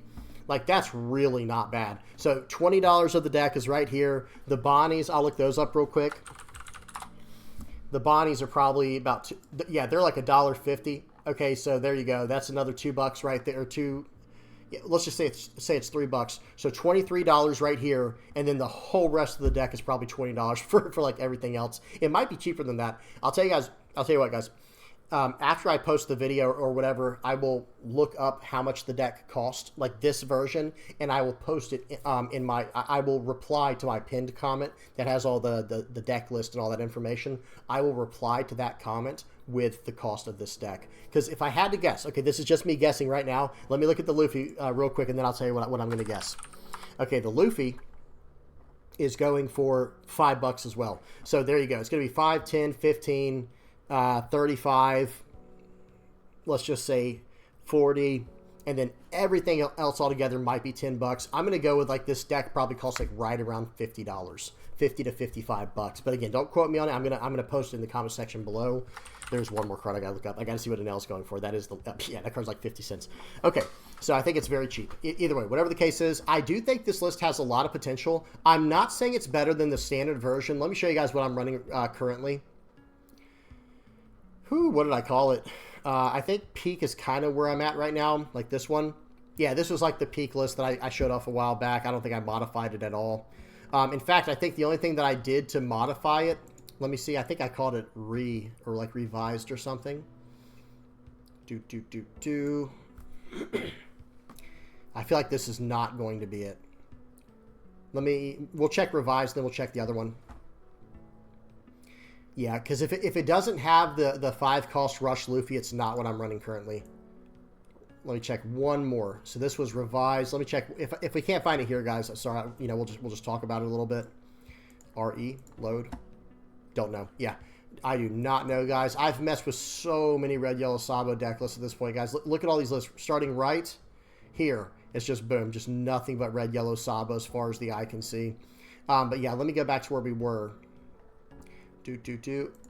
Like that's really not bad. So $20 of the deck is right here. The Bonnies, I'll look those up real quick. The Bonnies are probably about they're like $1.50. Okay, so there you go. That's another $2 right there. Let's just say it's $3. So $23 right here, and then the whole rest of the deck is probably $20 for like everything else. It might be cheaper than that. I'll tell you what, guys. After I post the video or whatever, I will look up how much the deck cost, like this version, and I will post it I will reply to my pinned comment that has all the deck list and all that information. I will reply to that comment with the cost of this deck. Because if I had to guess, okay, this is just me guessing right now. Let me look at the Luffy real quick, and then I'll tell you what I'm going to guess. Okay, the Luffy is going for $5 as well. So there you go. It's going to be 5, 10, 15, 35, let's just say 40, and then everything else altogether might be $10. I'm going to go with like this deck probably costs like right around $50, 50 to $55. But again, don't quote me on it. I'm gonna post it in the comment section below. There's one more card I gotta look up. I gotta see what Enel's going for. That is that card's like 50 cents. Okay, so I think it's very cheap. Either way, whatever the case is, I do think this list has a lot of potential. I'm not saying it's better than the standard version. Let me show you guys what I'm running currently. What did I call it? I think peak is kind of where I'm at right now, like this one. Yeah, this was like the peak list that I showed off a while back. I don't think I modified it at all. In fact, I think the only thing that I did to modify it, let me see, I think I called it revised or something. I feel like this is not going to be it. We'll check revised, then we'll check the other one. Yeah, because if it doesn't have the 5-cost Rush Luffy, it's not what I'm running currently. Let me check one more. So this was revised. Let me check if we can't find it here, guys. Sorry, we'll just talk about it a little bit. RE load. Don't know. Yeah, I do not know, guys. I've messed with so many red yellow Sabo deck lists at this point, guys. Look at all these lists. Starting right here, it's just boom, just nothing but red yellow Sabo as far as the eye can see. But yeah, let me go back to where we were.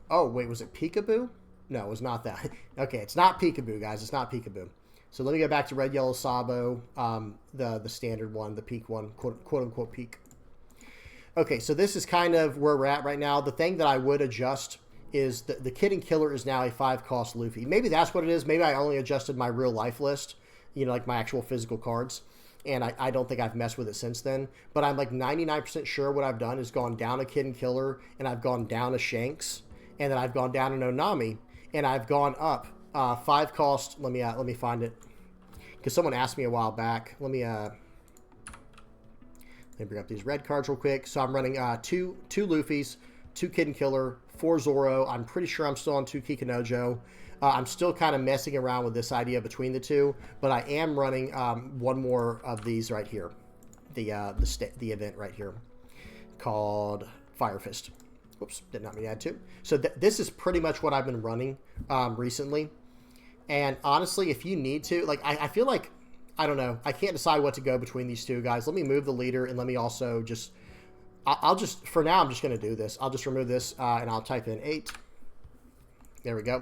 Oh, wait, was it Peekaboo? No, it was not that. Okay, it's not Peekaboo, guys. It's not Peekaboo. So let me go back to red yellow Sabo, the standard one, the peak one, quote unquote peak. Okay, so this is kind of where we're at right now. The thing that I would adjust is the Kid and Killer is now a 5-cost Luffy. Maybe that's what it is. Maybe I only adjusted my real life list, like my actual physical cards. And I don't think I've messed with it since then. But I'm like 99% sure what I've done is gone down a Kid and Killer, and I've gone down a Shanks, and then I've gone down an Onami, and I've gone up 5-cost. Let me find it, because someone asked me a while back. Let me bring up these red cards real quick. So I'm running two Luffys, 2 Kid and Killer, 4 Zoro. I'm pretty sure I'm still on 2 Kikanojo. I'm still kind of messing around with this idea between the two, but I am running one more of these right here, the event right here called Fire Fist. Whoops, did not mean to add 2. So this is pretty much what I've been running recently. And honestly, if you need to, like, I feel like, I don't know, I can't decide what to go between these two guys. Let me move the leader, and let me also just, I'll just, for now, I'm just going to do this. I'll just remove this, and I'll type in 8. There we go.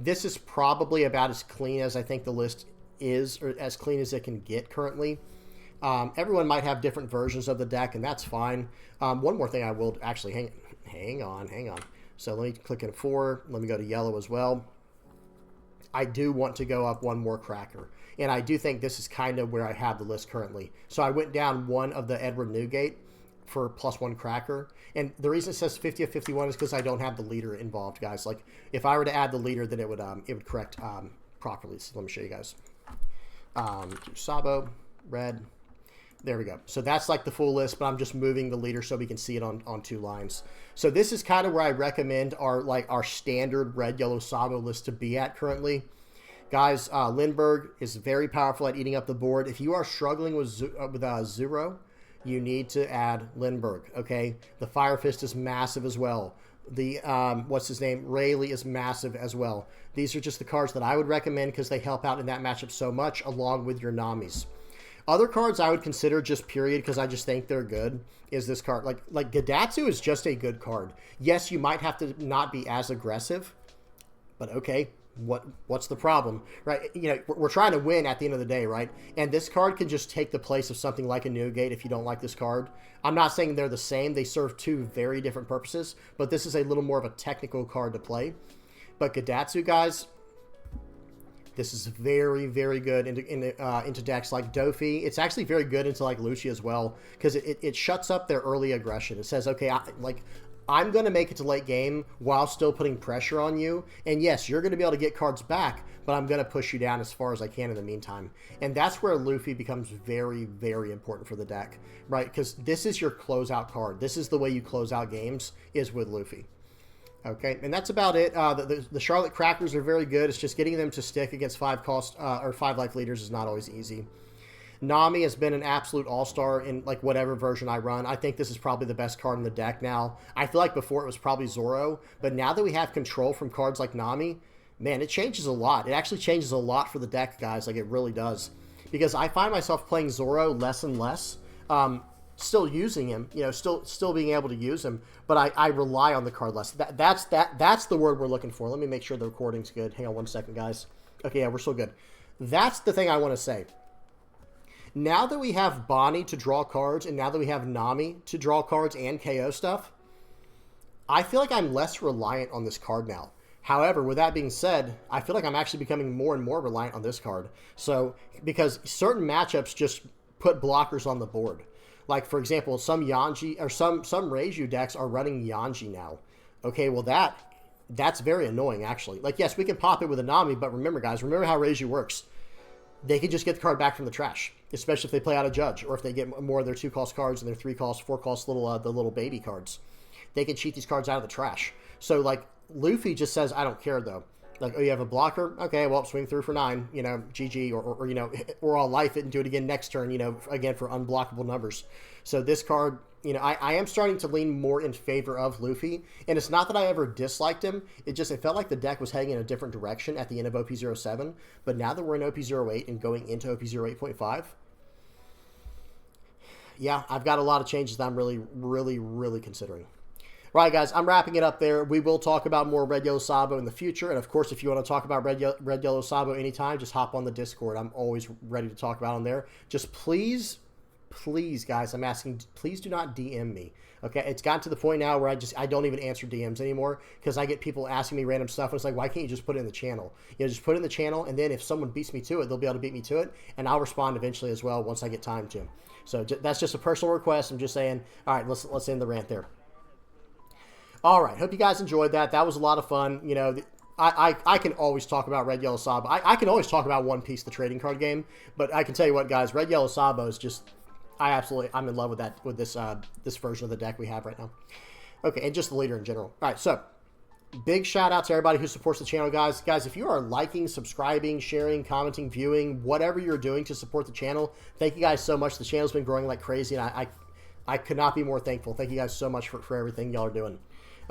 This is probably about as clean as I think the list is, or as clean as it can get currently. Everyone might have different versions of the deck, and that's fine. One more thing I will actually, hang on. So let me click in 4. Let me go to yellow as well. I do want to go up one more cracker, and I do think this is kind of where I have the list currently. So I went down one of the Edward Newgate for +1 cracker, and the reason it says 50 of 51 is because I don't have the leader involved, guys. Like, if I were to add the leader, then it would correct properly. So let me show you guys. Sabo red. There we go. So that's like the full list, but I'm just moving the leader so we can see it on 2 lines. So this is kind of where I recommend our standard red yellow Sabo list to be at currently. Guys, Lindbergh is very powerful at eating up the board. If you are struggling with Zero, you need to add Lindbergh, okay? The Fire Fist is massive as well. The, what's his name? Rayleigh is massive as well. These are just the cards that I would recommend because they help out in that matchup so much, along with your Namis. Other cards I would consider just period because I just think they're good is this card. Like Gadatsu is just a good card. Yes, you might have to not be as aggressive, but okay. What's the problem, right? We're trying to win at the end of the day, right? And this card can just take the place of something like a Newgate if you don't like this card. I'm not saying they're the same. They serve 2 very different purposes, but this is a little more of a technical card to play. But Gadatsu, guys, this is very, very good into decks like Dofi. It's actually very good into like Lucci as well because it shuts up their early aggression. It says, okay, I'm going to make it to late game while still putting pressure on you. And yes, you're going to be able to get cards back, but I'm going to push you down as far as I can in the meantime. And that's where Luffy becomes very, very important for the deck, right? Because this is your closeout card. This is the way you close out games, is with Luffy. Okay, and that's about it. The Charlotte Crackers are very good. It's just getting them to stick against 5-cost or 5-life leaders is not always easy. Nami has been an absolute all-star in like whatever version I run. I think this is probably the best card in the deck now. I feel like before it was probably Zoro, but now that we have control from cards like Nami, man, it changes a lot. It actually changes a lot for the deck, guys. Like, it really does. Because I find myself playing Zoro less and less. Still using him, still being able to use him, but I rely on the card less. That's the word we're looking for. Let me make sure the recording's good. Hang on one second, guys. Okay, yeah, we're still good. That's the thing I want to say. Now that we have Bonnie to draw cards, and now that we have Nami to draw cards and KO stuff, I feel like I'm less reliant on this card now. However, with that being said, I feel like I'm actually becoming more and more reliant on this card. So, because certain matchups just put blockers on the board. Like, for example, some Yanji, or some Reiju decks are running Yanji now. Okay, well that's very annoying, actually. Like, yes, we can pop it with a Nami, but remember, guys, remember how Reiju works. They can just get the card back from the trash, especially if they play out a Judge, or if they get more of their 2-cost cards and their 3-cost, 4-cost the little baby cards. They can cheat these cards out of the trash. So, like, Luffy just says, I don't care, though. Like, oh, you have a blocker? Okay, well, swing through for 9, you know, GG, or you know, or I'll life it and do it again next turn, you know, again, for unblockable numbers. So this card, you know, I am starting to lean more in favor of Luffy, and it's not that I ever disliked him, it felt like the deck was heading in a different direction at the end of OP07, but now that we're in OP08 and going into OP08.5, yeah, I've got a lot of changes that I'm really considering. Right, guys, I'm wrapping it up there. We will talk about more Red Yellow Sabo in the future. And, of course, if you want to talk about Red Yellow Sabo anytime, just hop on the Discord. I'm always ready to talk about them there. Just please, guys, I'm asking, please do not DM me. Okay, it's gotten to the point now where I don't even answer DMs anymore because I get people asking me random stuff. And it's like, why can't you just put it in the channel? You know, just put it in the channel, and then if someone beats me to it, they'll be able to beat me to it. And I'll respond eventually as well once I get time to. So that's just a personal request. I'm just saying, all right, let's end the rant there. All right, hope you guys enjoyed that. That was a lot of fun. You know, I can always talk about Red Yellow Sabo. I can always talk about One Piece, the trading card game. But I can tell you what, guys, Red Yellow Sabo is just, I'm in love with that, with this version of the deck we have right now. Okay, and just the leader in general. All right, so big shout out to everybody who supports the channel, guys. Guys, if you are liking, subscribing, sharing, commenting, viewing, whatever you're doing to support the channel, thank you guys so much. The channel's been growing like crazy, and I could not be more thankful. Thank you guys so much for everything y'all are doing.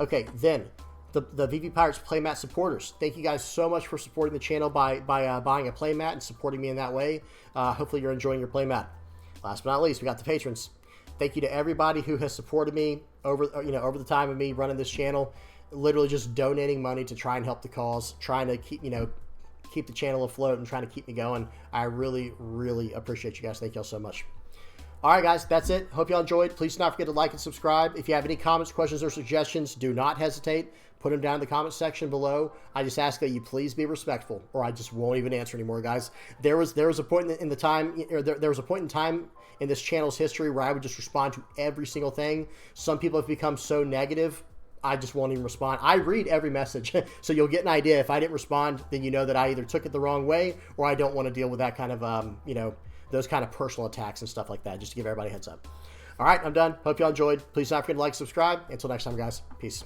Okay, then the VV Pirates playmat supporters. Thank you guys so much for supporting the channel by buying a playmat and supporting me in that way. Hopefully you're enjoying your playmat. Last but not least, we got the patrons. Thank you to everybody who has supported me over the time of me running this channel. Literally just donating money to try and help the cause, trying to keep the channel afloat and trying to keep me going. I really appreciate you guys. Thank y'all so much. All right, guys, that's it. Hope y'all enjoyed. Please do not forget to like and subscribe. If you have any comments, questions, or suggestions, do not hesitate. Put them down in the comment section below. I just ask that you please be respectful, or I just won't even answer anymore, guys. There was a point in time in this channel's history where I would just respond to every single thing. Some people have become so negative, I just won't even respond. I read every message, so you'll get an idea. If I didn't respond, then you know that I either took it the wrong way or I don't want to deal with that kind of, those kind of personal attacks and stuff like that, just to give everybody a heads up. All right, I'm done. Hope y'all enjoyed. Please don't forget to like, subscribe. Until next time, guys. Peace.